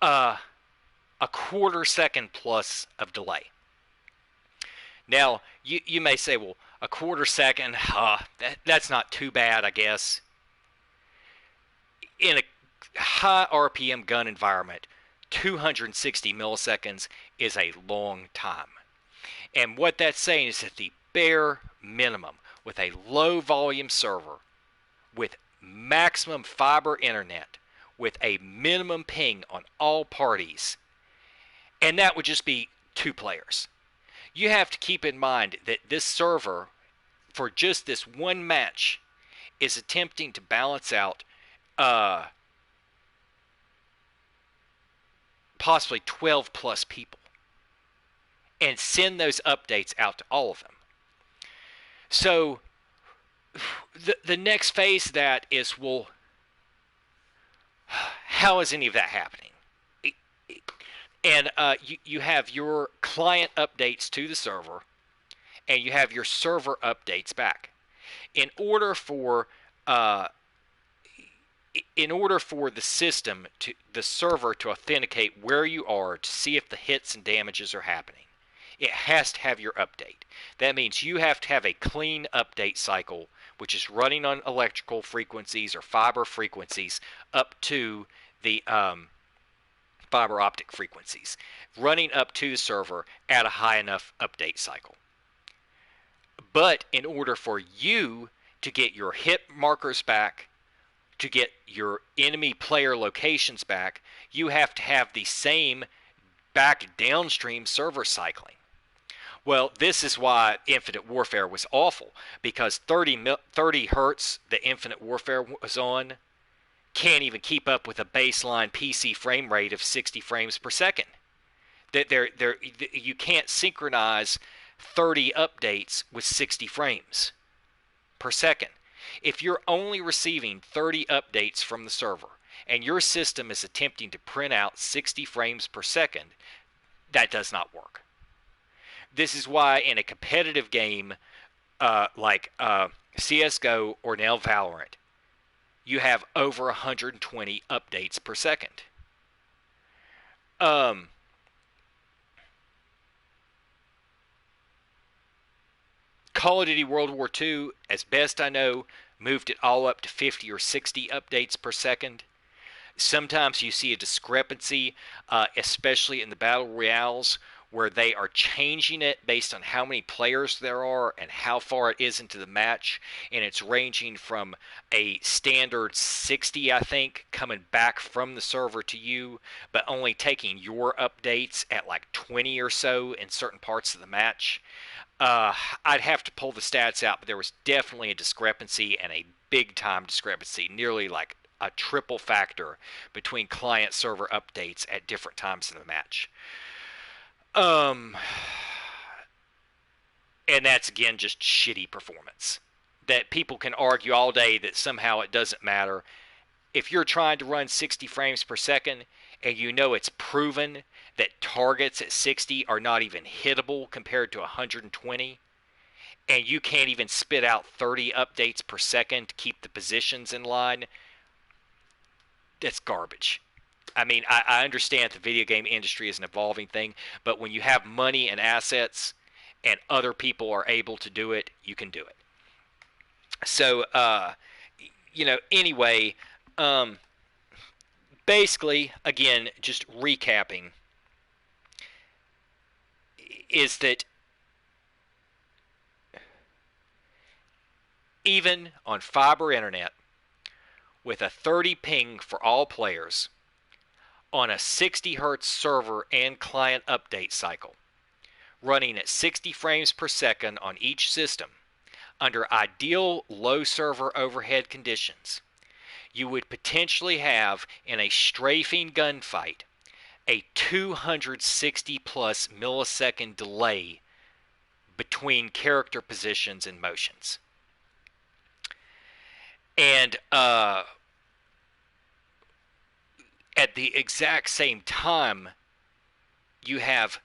a quarter second plus of delay. Now, you may say, well, a quarter second, that's not too bad, I guess. In a high RPM gun environment, 260 milliseconds is a long time. And what that's saying is that the bare minimum with a low volume server, with maximum fiber internet, with a minimum ping on all parties, and that would just be 2 players. You have to keep in mind that this server, for just this one match, is attempting to balance out possibly 12 plus people and send those updates out to all of them. So the next phase of that is, well, how is any of that happening? And you have your client updates to the server, and you have your server updates back. In order for the system the server to authenticate where you are to see if the hits and damages are happening, it has to have your update. That means you have to have a clean update cycle, which is running on electrical frequencies or fiber frequencies up to the fiber optic frequencies, running up to the server at a high enough update cycle. But in order for you to get your hit markers back, to get your enemy player locations back, you have to have the same back downstream server cycling. Well, this is why Infinite Warfare was awful, because 30 hertz the Infinite Warfare was on can't even keep up with a baseline PC frame rate of 60 frames per second. You can't synchronize 30 updates with 60 frames per second. If you're only receiving 30 updates from the server and your system is attempting to print out 60 frames per second, that does not work. This is why in a competitive game like CSGO or now Valorant, you have over 120 updates per second. Call of Duty World War II, as best I know, moved it all up to 50 or 60 updates per second. Sometimes you see a discrepancy, especially in the Battle Royales, where they are changing it based on how many players there are and how far it is into the match, and it's ranging from a standard 60, I think, coming back from the server to you, but only taking your updates at like 20 or so in certain parts of the match. I'd have to pull the stats out, but there was definitely a discrepancy, and a big time discrepancy, nearly like a triple factor between client server updates at different times in the match. And that's again just shitty performance. That people can argue all day that somehow it doesn't matter. If you're trying to run 60 frames per second and you know it's proven that targets at 60 are not even hittable compared to 120, and you can't even spit out 30 updates per second to keep the positions in line, that's garbage. I mean, I understand the video game industry is an evolving thing, but when you have money and assets and other people are able to do it, you can do it. So, anyway, basically, again, just recapping, is that even on fiber internet, with a 30 ping for all players, on a 60 hertz server and client update cycle, running at 60 frames per second on each system, under ideal low server overhead conditions, you would potentially have, in a strafing gunfight, a 260 plus millisecond delay between character positions and motions. And at the exact same time, you have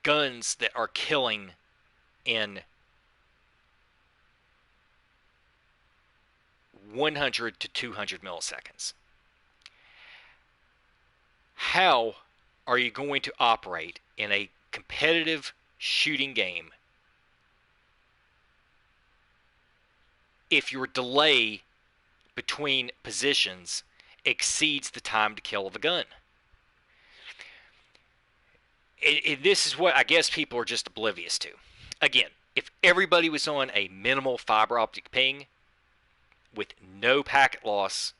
guns that are killing in 100 to 200 milliseconds. How are you going to operate in a competitive shooting game if your delay between positions exceeds the time to kill of a gun? This is what I guess people are just oblivious to. Again, if everybody was on a minimal fiber optic ping with no packet loss,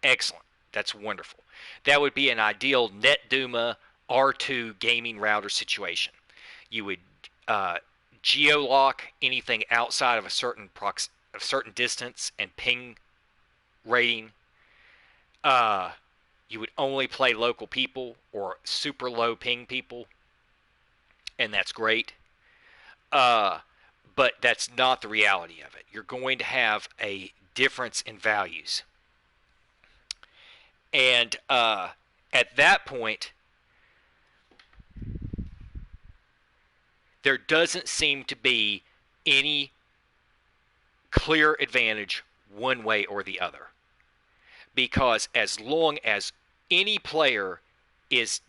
excellent. That's wonderful. That would be an ideal NetDuma R2 gaming router situation. You would geo-lock anything outside of a certain distance and ping rating. You would only play local people or super low ping people, and that's great. But that's not the reality of it. You're going to have a difference in values. And at that point, there doesn't seem to be any clear advantage one way or the other. Because as long as any player is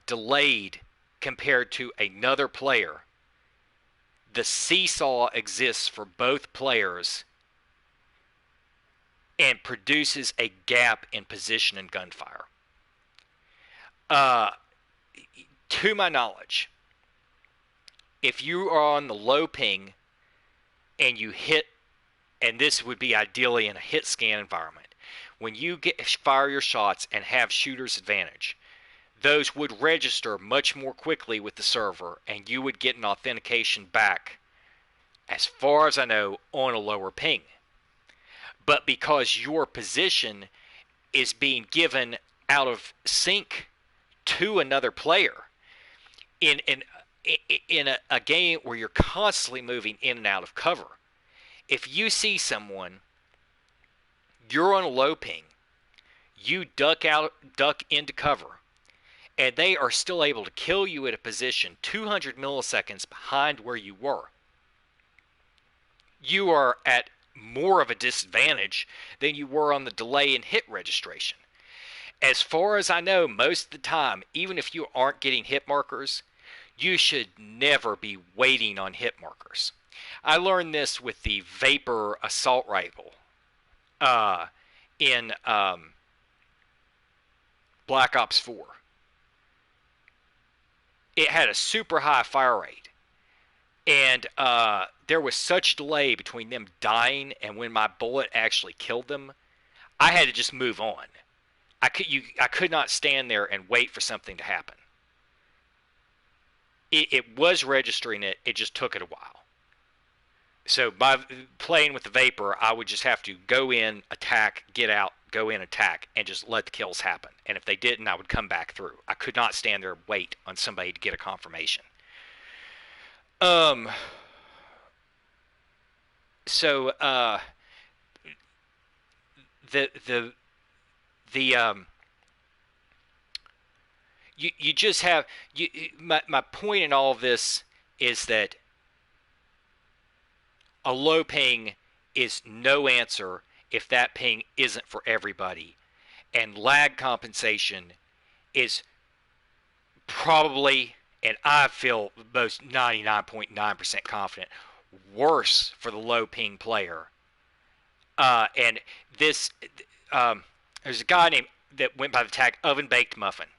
delayed compared to another player, the seesaw exists for both players and produces a gap in position and gunfire. To my knowledge, if you are on the low ping and you hit, and this would be ideally in a hit scan environment, when you fire your shots and have shooter's advantage, those would register much more quickly with the server, and you would get an authentication back, as far as I know, on a lower ping. But because your position is being given out of sync to another player in a game where you're constantly moving in and out of cover, if you see someone, you're on a low ping, you duck into cover, and they are still able to kill you at a position 200 milliseconds behind where you were, you are at more of a disadvantage than you were on the delay in hit registration. As far as I know, most of the time, even if you aren't getting hit markers, you should never be waiting on hit markers. I learned this with the Vapor assault rifle in Black Ops 4. It had a super high fire rate, and there was such delay between them dying and when my bullet actually killed them, I had to just move on. I could not stand there and wait for something to happen. It was registering it. It just took it a while. So by playing with the Vapor, I would just have to go in, attack, get out, go in, attack, and just let the kills happen. And if they didn't, I would come back through. I could not stand there and wait on somebody to get a confirmation. So you just have my point in all of this is that a low ping is no answer if that ping isn't for everybody, and lag compensation is probably, and I feel most 99.9% confident, worse for the low ping player. And this there's a guy named that went by the tag Oven Baked Muffin,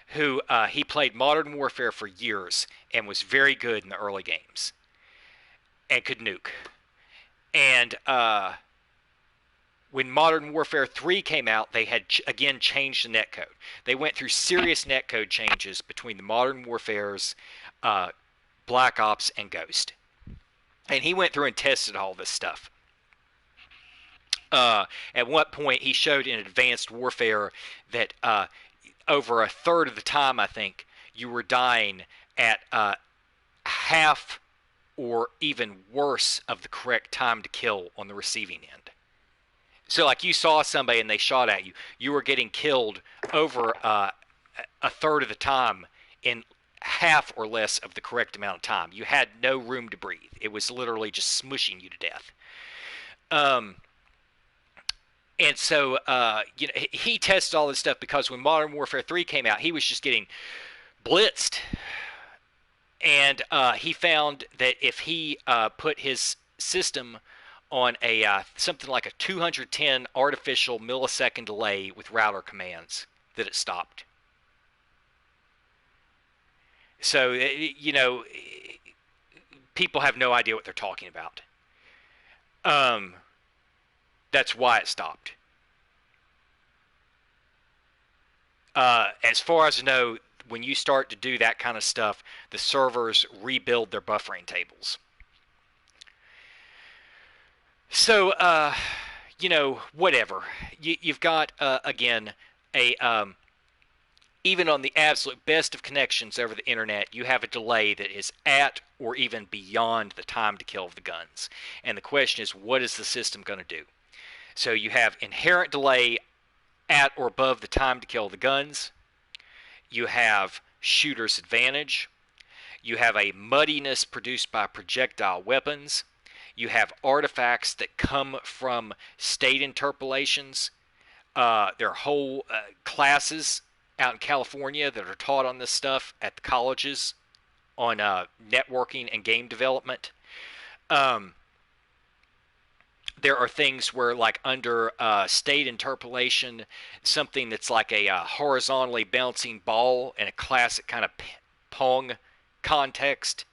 who he played Modern Warfare for years and was very good in the early games and could nuke. And when Modern Warfare 3 came out, they had again changed the netcode. They went through serious netcode changes between the Modern Warfares, Black Ops, and Ghost. And he went through and tested all this stuff. At one point, he showed in Advanced Warfare that over a third of the time, I think, you were dying at half or even worse of the correct time to kill on the receiving end. So like you saw somebody and they shot at you, you were getting killed over third of the time in half or less of the correct amount of time. You had no room to breathe. It was literally just smushing you to death. And so, he tested all this stuff because when Modern Warfare 3 came out, he was just getting blitzed. And he found that if he put his system on a something like a 210 artificial millisecond delay with router commands, that it stopped. So, people have no idea what they're talking about. That's why it stopped. As far as I know, when you start to do that kind of stuff, the servers rebuild their buffering tables. So, whatever. You've got, again, even on the absolute best of connections over the internet, you have a delay that is at or even beyond the time to kill of the guns. And the question is, what is the system going to do? So you have inherent delay at or above the time to kill the guns. You have shooter's advantage. You have a muddiness produced by projectile weapons. You have artifacts that come from state interpolations. There are whole classes out in California that are taught on this stuff at the colleges on networking and game development. There are things where, like under state interpolation, something that's like a horizontally bouncing ball in a classic kind of Pong context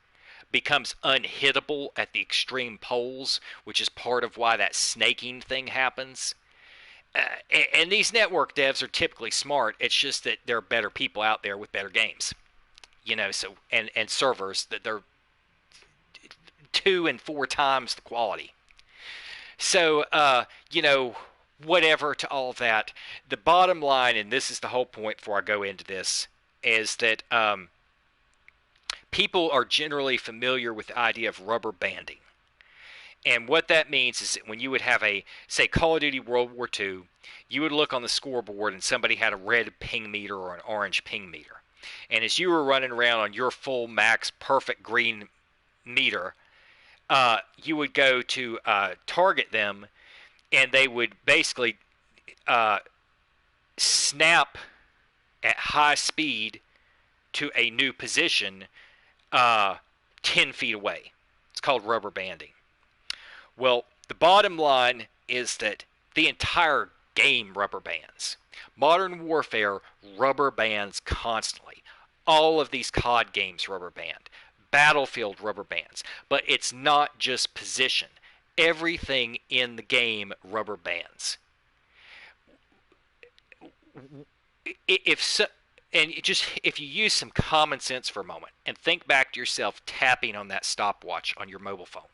becomes unhittable at the extreme poles, which is part of why that snaking thing happens. And these network devs are typically smart. It's just that there are better people out there with better games, So and servers that they're 2 and 4 times the quality. So whatever to all that. The bottom line, and this is the whole point before I go into this, is that people are generally familiar with the idea of rubber banding. And what that means is that when you would have say, Call of Duty World War II, you would look on the scoreboard and somebody had a red ping meter or an orange ping meter. And as you were running around on your full max perfect green meter, you would go to target them, and they would basically snap at high speed to a new position 10 feet away. It's called rubber banding. Well, the bottom line is that the entire game rubber bands. Modern Warfare rubber bands constantly. All of these COD games rubber band. Battlefield rubber bands. But it's not just position. Everything in the game rubber bands. If you use some common sense for a moment and think back to yourself tapping on that stopwatch on your mobile phone.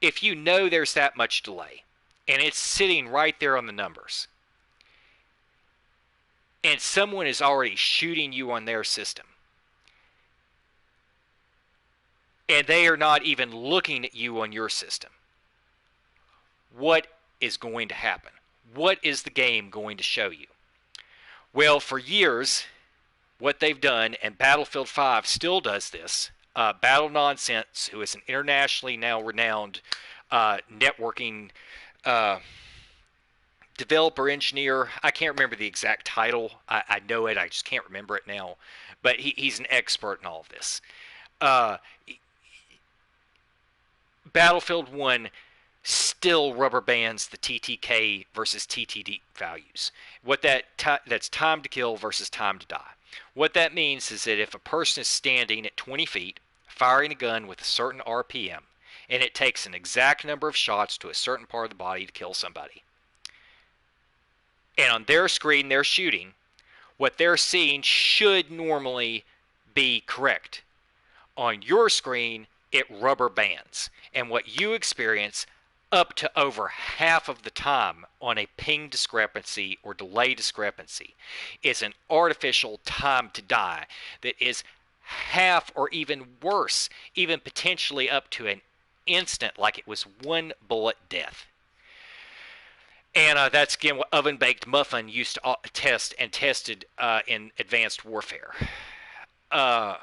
If you know there's that much delay, and it's sitting right there on the numbers, and someone is already shooting you on their system, and they are not even looking at you on your system, what is going to happen? What is the game going to show you? Well, for years, what they've done, and Battlefield 5 still does this, Battle Nonsense, who is an internationally now renowned networking developer engineer. I can't remember the exact title. I know it. I just can't remember it now. But he's an expert in all of this. Battlefield 1 still rubber bands the TTK versus TTD values. That's time to kill versus time to die. What that means is that if a person is standing at 20 feet, firing a gun with a certain RPM, and it takes an exact number of shots to a certain part of the body to kill somebody, and on their screen they're shooting, what they're seeing should normally be correct. On your screen, it rubber bands, and what you experience up to over half of the time on a ping discrepancy or delay discrepancy is an artificial time to die that is half or even worse, even potentially up to an instant, like it was one bullet death. And that's again what Oven Baked Muffin used to test and tested in Advanced Warfare. Uh,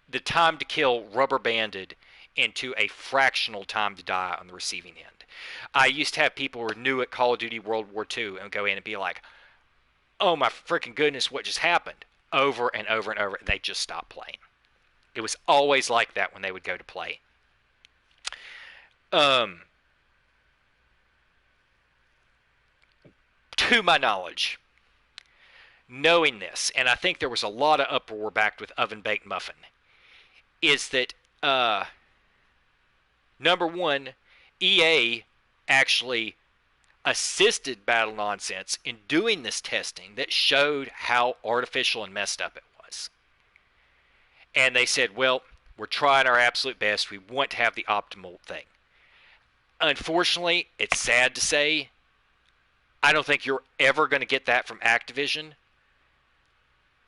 the time to kill rubber banded into a fractional time to die on the receiving end. I used to have people who were new at Call of Duty World War II and go in and be like, oh my freaking goodness, what just happened? Over and over and over, and they just stopped playing. It was always like that when they would go to play. To my knowledge, knowing this, and I think there was a lot of uproar back with Oven Baked Muffin, is that number one, EA actually assisted Battle Nonsense in doing this testing that showed how artificial and messed up it was. And they said, well, we're trying our absolute best. We want to have the optimal thing. Unfortunately, it's sad to say, I don't think you're ever going to get that from Activision.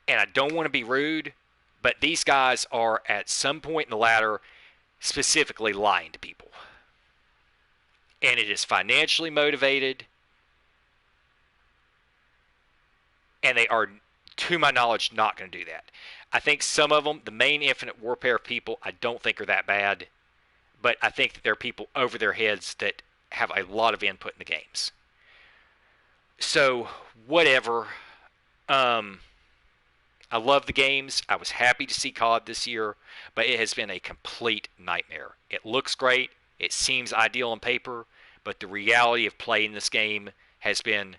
And I don't want to be rude, but these guys are at some point in the ladder specifically lying to people. And it is financially motivated. And they are, to my knowledge, not going to do that. I think some of them, the main Infinite Warfare people, I don't think are that bad. But I think that there are people over their heads that have a lot of input in the games. So, whatever. I love the games. I was happy to see COD this year, but it has been a complete nightmare. It looks great. It seems ideal on paper, but the reality of playing this game has been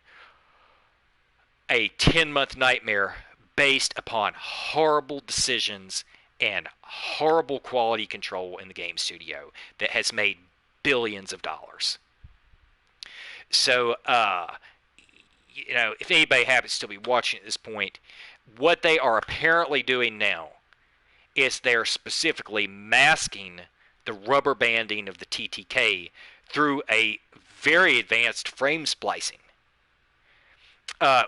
a 10-month nightmare based upon horrible decisions and horrible quality control in the game studio that has made billions of dollars. So, if anybody happens to be watching at this point, what they are apparently doing now is they're specifically masking the rubber banding of the TTK through a very advanced frame splicing.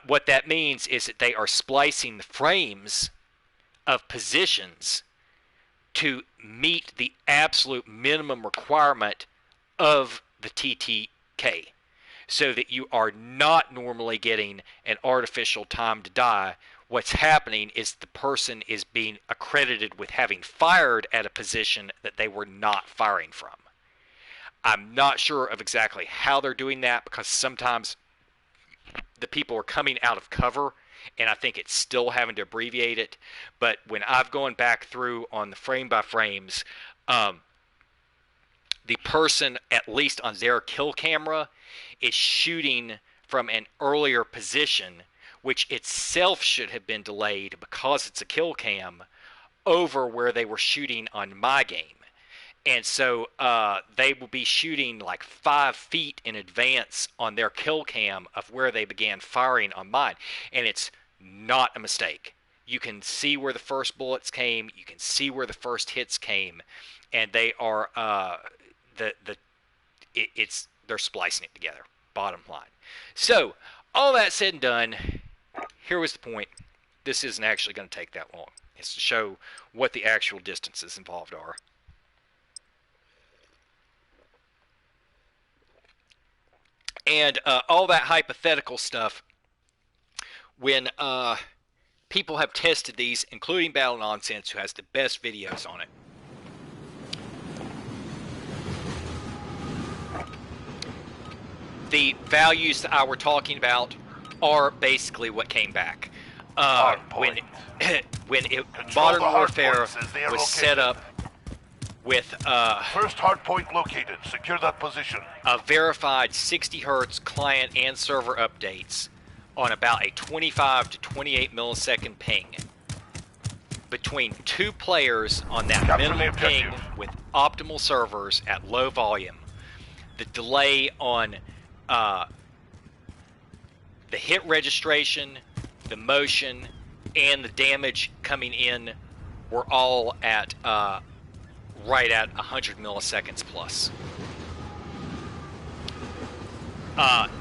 What that means is that they are splicing the frames of positions to meet the absolute minimum requirement of the TTK, so that you are not normally getting an artificial time to die. What's happening is the person is being accredited with having fired at a position that they were not firing from. I'm not sure of exactly how they're doing that, because sometimes the people are coming out of cover, and I think it's still having to abbreviate it. But when I've gone back through on the frame by frames, the person, at least on their kill camera, is shooting from an earlier position, which itself should have been delayed because it's a kill cam, over where they were shooting on my game. And so they will be shooting like 5 feet in advance on their kill cam of where they began firing on mine. And it's not a mistake. You can see where the first bullets came. You can see where the first hits came. And they are they're splicing it together, bottom line. So, all that said and done, here was the point. This isn't actually going to take that long. It's to show what the actual distances involved are. And all that hypothetical stuff, when people have tested these, including Battle Nonsense, who has the best videos on it, the values that I were talking about are basically what came back. When Modern Warfare was set up with First hard point located. Secure that position. a verified 60 hertz client and server updates on about a 25 to 28 millisecond ping between two players on that Capture minimum the ping objective. with optimal servers at low volume, the delay on the hit registration, the motion, and the damage coming in were all at right at 100 milliseconds plus.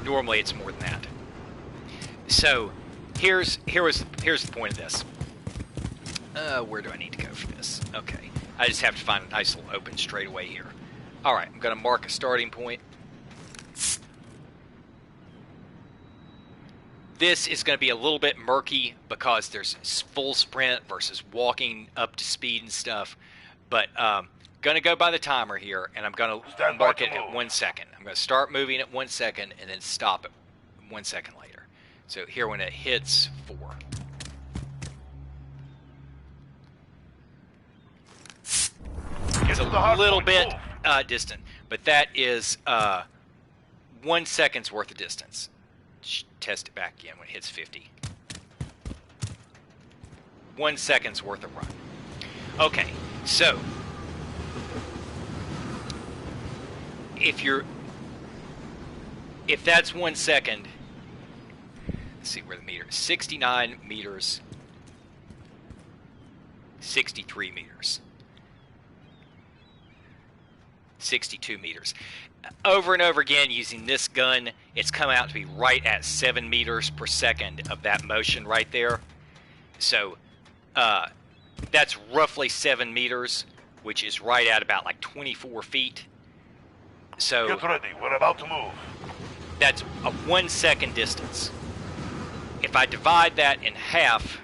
Normally it's more than that. So here's the point of this. Where do I need to go for this? Okay, I just have to find a nice little open straightaway here. All right, I'm going to mark a starting point. This is going to be a little bit murky because there's full sprint versus walking up to speed and stuff. But going to go by the timer here, and I'm going to mark it at 1 second. I'm going to start moving at 1 second and then stop it 1 second later. So here when it hits 4. It's a little bit distant, but that is 1 second's worth of distance. Test it back again when it hits 50. 1 second's worth of run. Okay, so if that's 1 second, let's see where the meter is. 69 meters, 63 meters, 62 meters. Over and over again using this gun, it's come out to be right at 7 meters per second of that motion right there. So that's roughly 7 meters, which is right at about like 24 feet. So Get ready, we're about to move. That's a 1 second distance. If I divide that in half,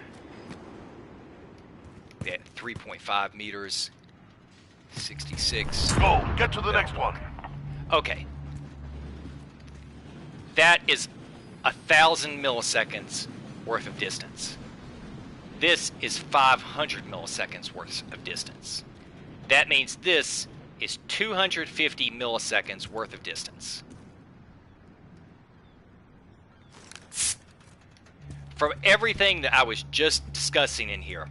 at 3.5 meters, 66. Go, get to the next one. Okay. That is 1,000 milliseconds worth of distance. This is 500 milliseconds worth of distance. That means this is 250 milliseconds worth of distance. From everything that I was just discussing in here,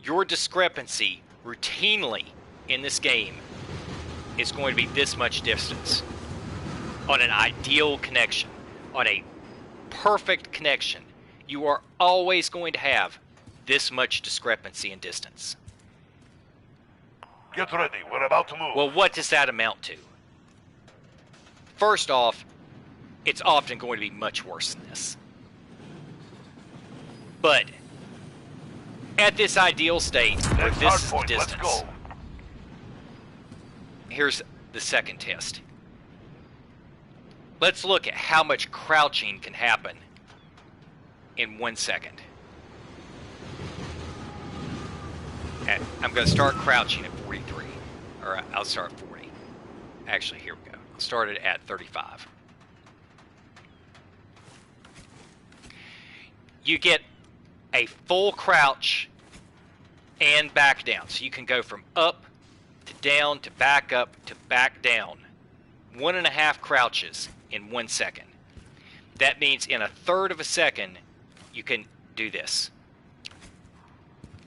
your discrepancy routinely in this game is going to be this much distance on an ideal connection. On a perfect connection, you are always going to have this much discrepancy in distance. Get ready, we're about to move. Well, what does that amount to? First off, it's often going to be much worse than this. But at this ideal state, where Next this hard is point, the let's distance, go. here's the second test. Let's look at how much crouching can happen in 1 second. Okay, I'm going to start crouching at 43. Or I'll start at 40. Actually, here we go. I'll start it at 35. You get a full crouch and back down. So you can go from up to down to back up to back down. 1.5 crouches in 1 second. That means in 1/3 of a second, you can do this.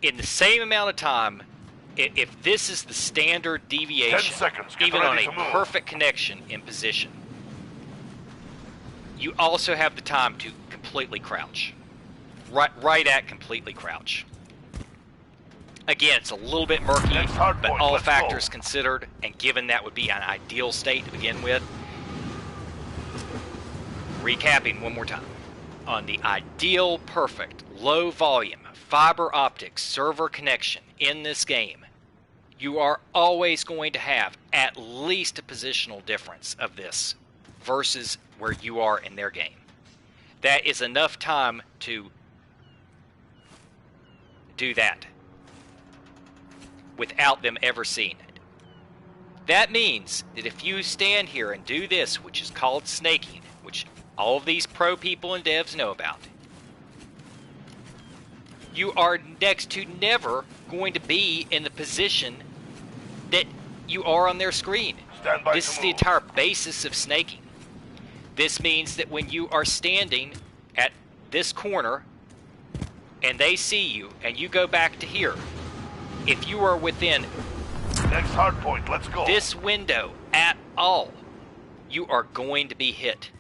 In the same amount of time, if this is the standard deviation, 10 seconds. Get even on ready a to move. perfect connection in position, you also have the time to completely crouch. Right at completely crouch. Again, it's a little bit murky, Next hard but point, all let's factors go. considered, and given that would be an ideal state to begin with. Recapping one more time. On the ideal, perfect, low volume, fiber optic server connection in this game, you are always going to have at least a positional difference of this versus where you are in their game. That is enough time to do that without them ever seeing it. That means that if you stand here and do this, which is called snaking, which all of these pro people and devs know about, you are next to never going to be in the position that you are on their screen. Stand by This to is the move. entire basis of snaking. This means that when you are standing at this corner and they see you and you go back to here, if you are within Next hard point, let's go. this window at all, you are going to be hit.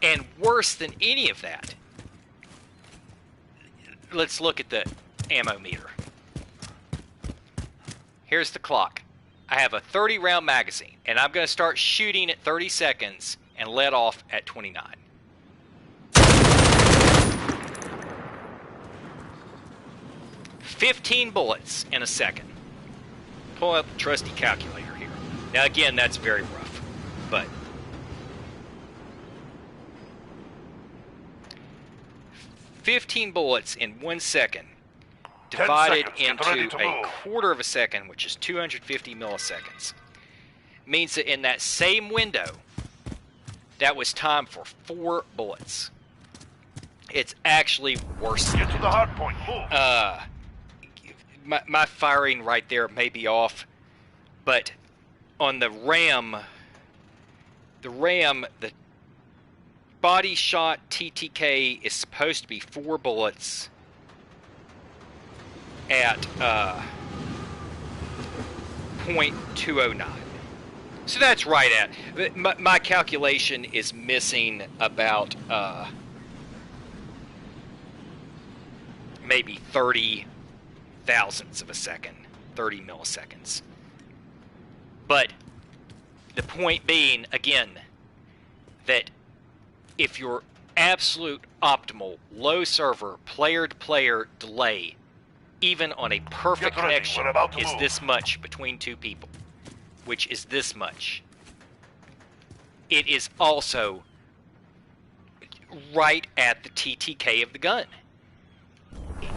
And worse than any of that, let's look at the ammo meter. Here's the clock. I have a 30 round magazine, and I'm going to start shooting at 30 seconds and let off at 29. 15 bullets in a second. Pull out the trusty calculator here. Now again, that's very rough, but 15 bullets in 1 second divided into a quarter of a second, which is 250 milliseconds, means that in that same window, that was time for 4 bullets. It's actually worse. Get to the hard point. Move. My firing right there may be off, but on the RAM, the body shot TTK is supposed to be 4 bullets at .209. So that's right at, my calculation is missing about maybe 30 thousandths of a second, 30 milliseconds. But the point being, again, that if your absolute optimal low server player-to-player delay, even on a perfect connection, is this much between 2 people, which is this much, it is also right at the TTK of the gun.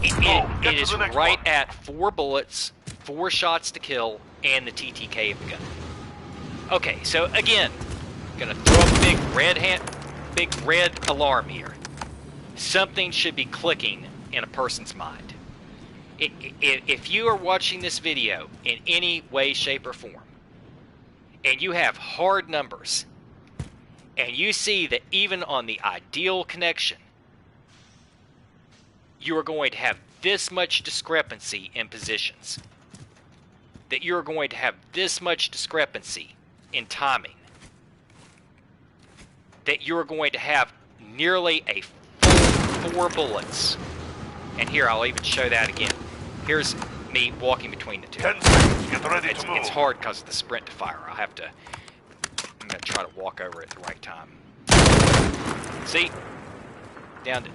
It is right at 4 bullets, 4 shots to kill, and the TTK of the gun. Okay, so again, gonna throw up a big red alarm here. Something should be clicking in a person's mind. If you are watching this video in any way, shape, or form, and you have hard numbers, and you see that even on the ideal connection, you are going to have this much discrepancy in positions, that you're going to have this much discrepancy in timing, that you're going to have nearly a full 4 bullets. And here, I'll even show that again. Here's me walking between the 2. 10 seconds. Get ready to move. It's hard because of the sprint to fire. I'm going to try to walk over at the right time. See? Down to,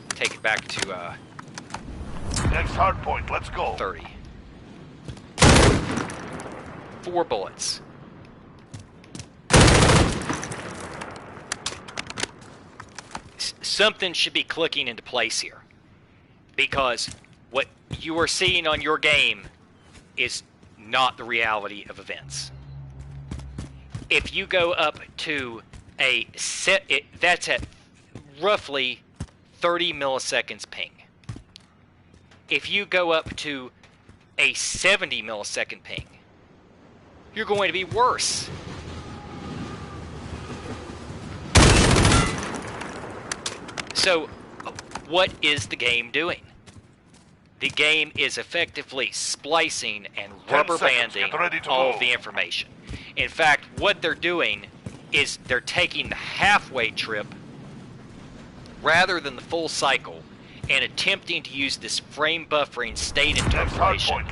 take it back to next hard point. Let's go. 30. 4 bullets. Something should be clicking into place here, because what you are seeing on your game is not the reality of events. If you go up to a set, that's at roughly 30 milliseconds ping. If you go up to a 70 millisecond ping, you're going to be worse. So, what is the game doing? The game is effectively splicing and rubber banding all of the information. In fact, what they're doing is they're taking the halfway trip rather than the full cycle and attempting to use this frame buffering state interpolation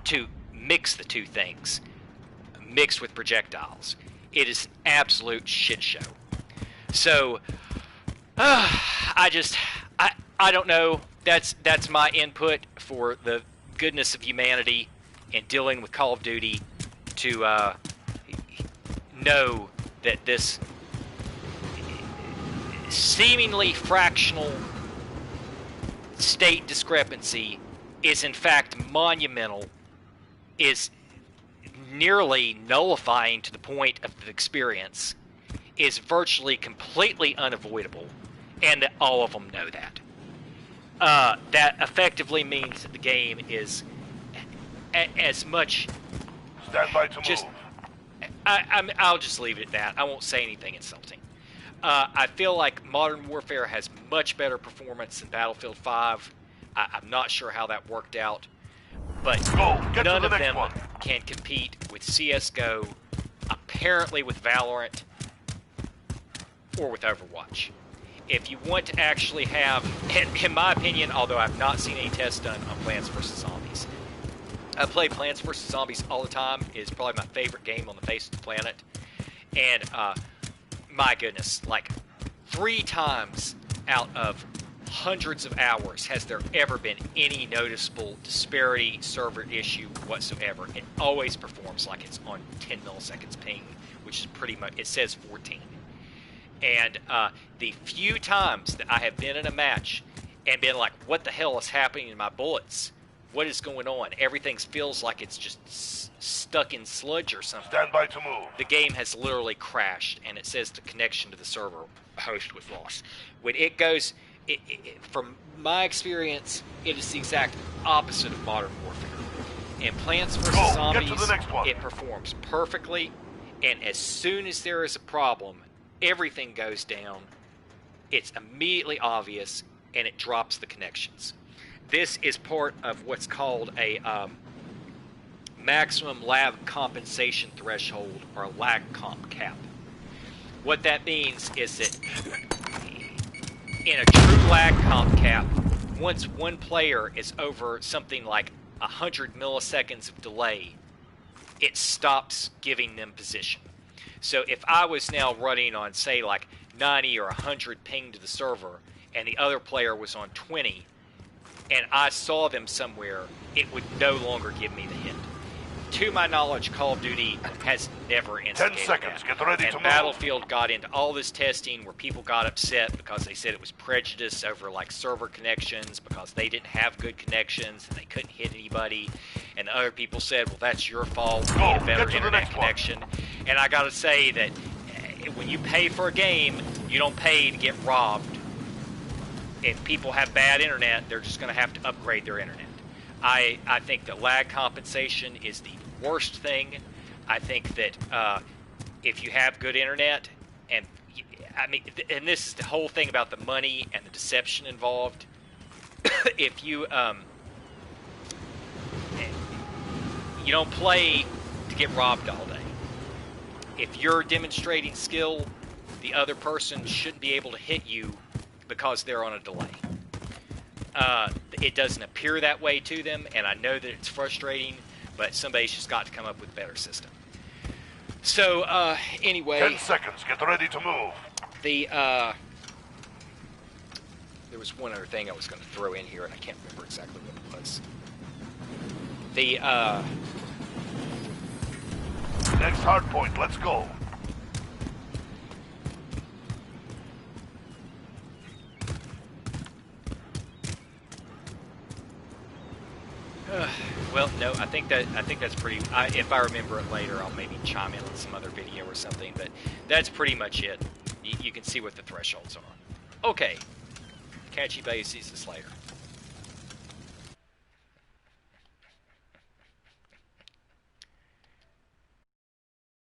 to mix the 2 things, mixed with projectiles. It is an absolute shit show. So, I don't know. That's my input for the goodness of humanity in dealing with Call of Duty, to know that this seemingly fractional state discrepancy is in fact monumental, is nearly nullifying to the point of the experience, is virtually completely unavoidable, and that all of them know that. That effectively means that the game is as much... Stand by to just, move. I'll just leave it at that. I won't say anything insulting. I feel like Modern Warfare has much better performance than Battlefield 5. I'm not sure how that worked out, but none of them can compete with CSGO, apparently with Valorant, or with Overwatch. If you want to actually have, in my opinion, although I've not seen any tests done on Plants vs. Zombies, I play Plants vs. Zombies all the time. It's probably my favorite game on the face of the planet. And my goodness, like 3 times out of hundreds of hours has there ever been any noticeable disparity server issue whatsoever. It always performs like it's on 10 milliseconds ping, which is pretty much, it says 14. And the few times that I have been in a match and been like, what the hell is happening in my bullets? What is going on? Everything feels like it's just stuck in sludge or something. Stand by to move. The game has literally crashed, and it says the connection to the server host was lost. When it goes, from my experience, it is the exact opposite of Modern Warfare. In Plants vs. Zombies, get to the next one. It performs perfectly, and as soon as there is a problem, everything goes down. It's immediately obvious, and it drops the connections. This is part of what's called a maximum lag compensation threshold, or lag comp cap. What that means is that in a true lag comp cap, once one player is over something like 100 milliseconds of delay, it stops giving them position. So if I was now running on, say, like 90 or 100 ping to the server, and the other player was on 20, and I saw them somewhere, it would no longer give me the hint. To my knowledge, Call of Duty has never instigated 10 seconds. that. Get ready And to move. Battlefield got into all this testing where people got upset because they said it was prejudice over like server connections because they didn't have good connections and they couldn't hit anybody. And other people said, well, that's your fault. You need a better internet connection. And I got to say that when you pay for a game, you don't pay to get robbed. If people have bad internet, they're just going to have to upgrade their internet. I think that lag compensation is the worst thing. I think that if you have good internet, and I mean, and this is the whole thing about the money and the deception involved. If you you don't play to get robbed all day. If you're demonstrating skill, the other person shouldn't be able to hit you because they're on a delay. It doesn't appear that way to them, and I know that it's frustrating, but somebody's just got to come up with a better system. So, anyway... 10 seconds. Get ready to move. There was one other thing I was going to throw in here, and I can't remember exactly what it was. Next hard point. Let's go. Well, no, I think that's pretty. If I remember it later, I'll maybe chime in on some other video or something. But that's pretty much it. You can see what the thresholds are. Okay, catch you, base. See you later.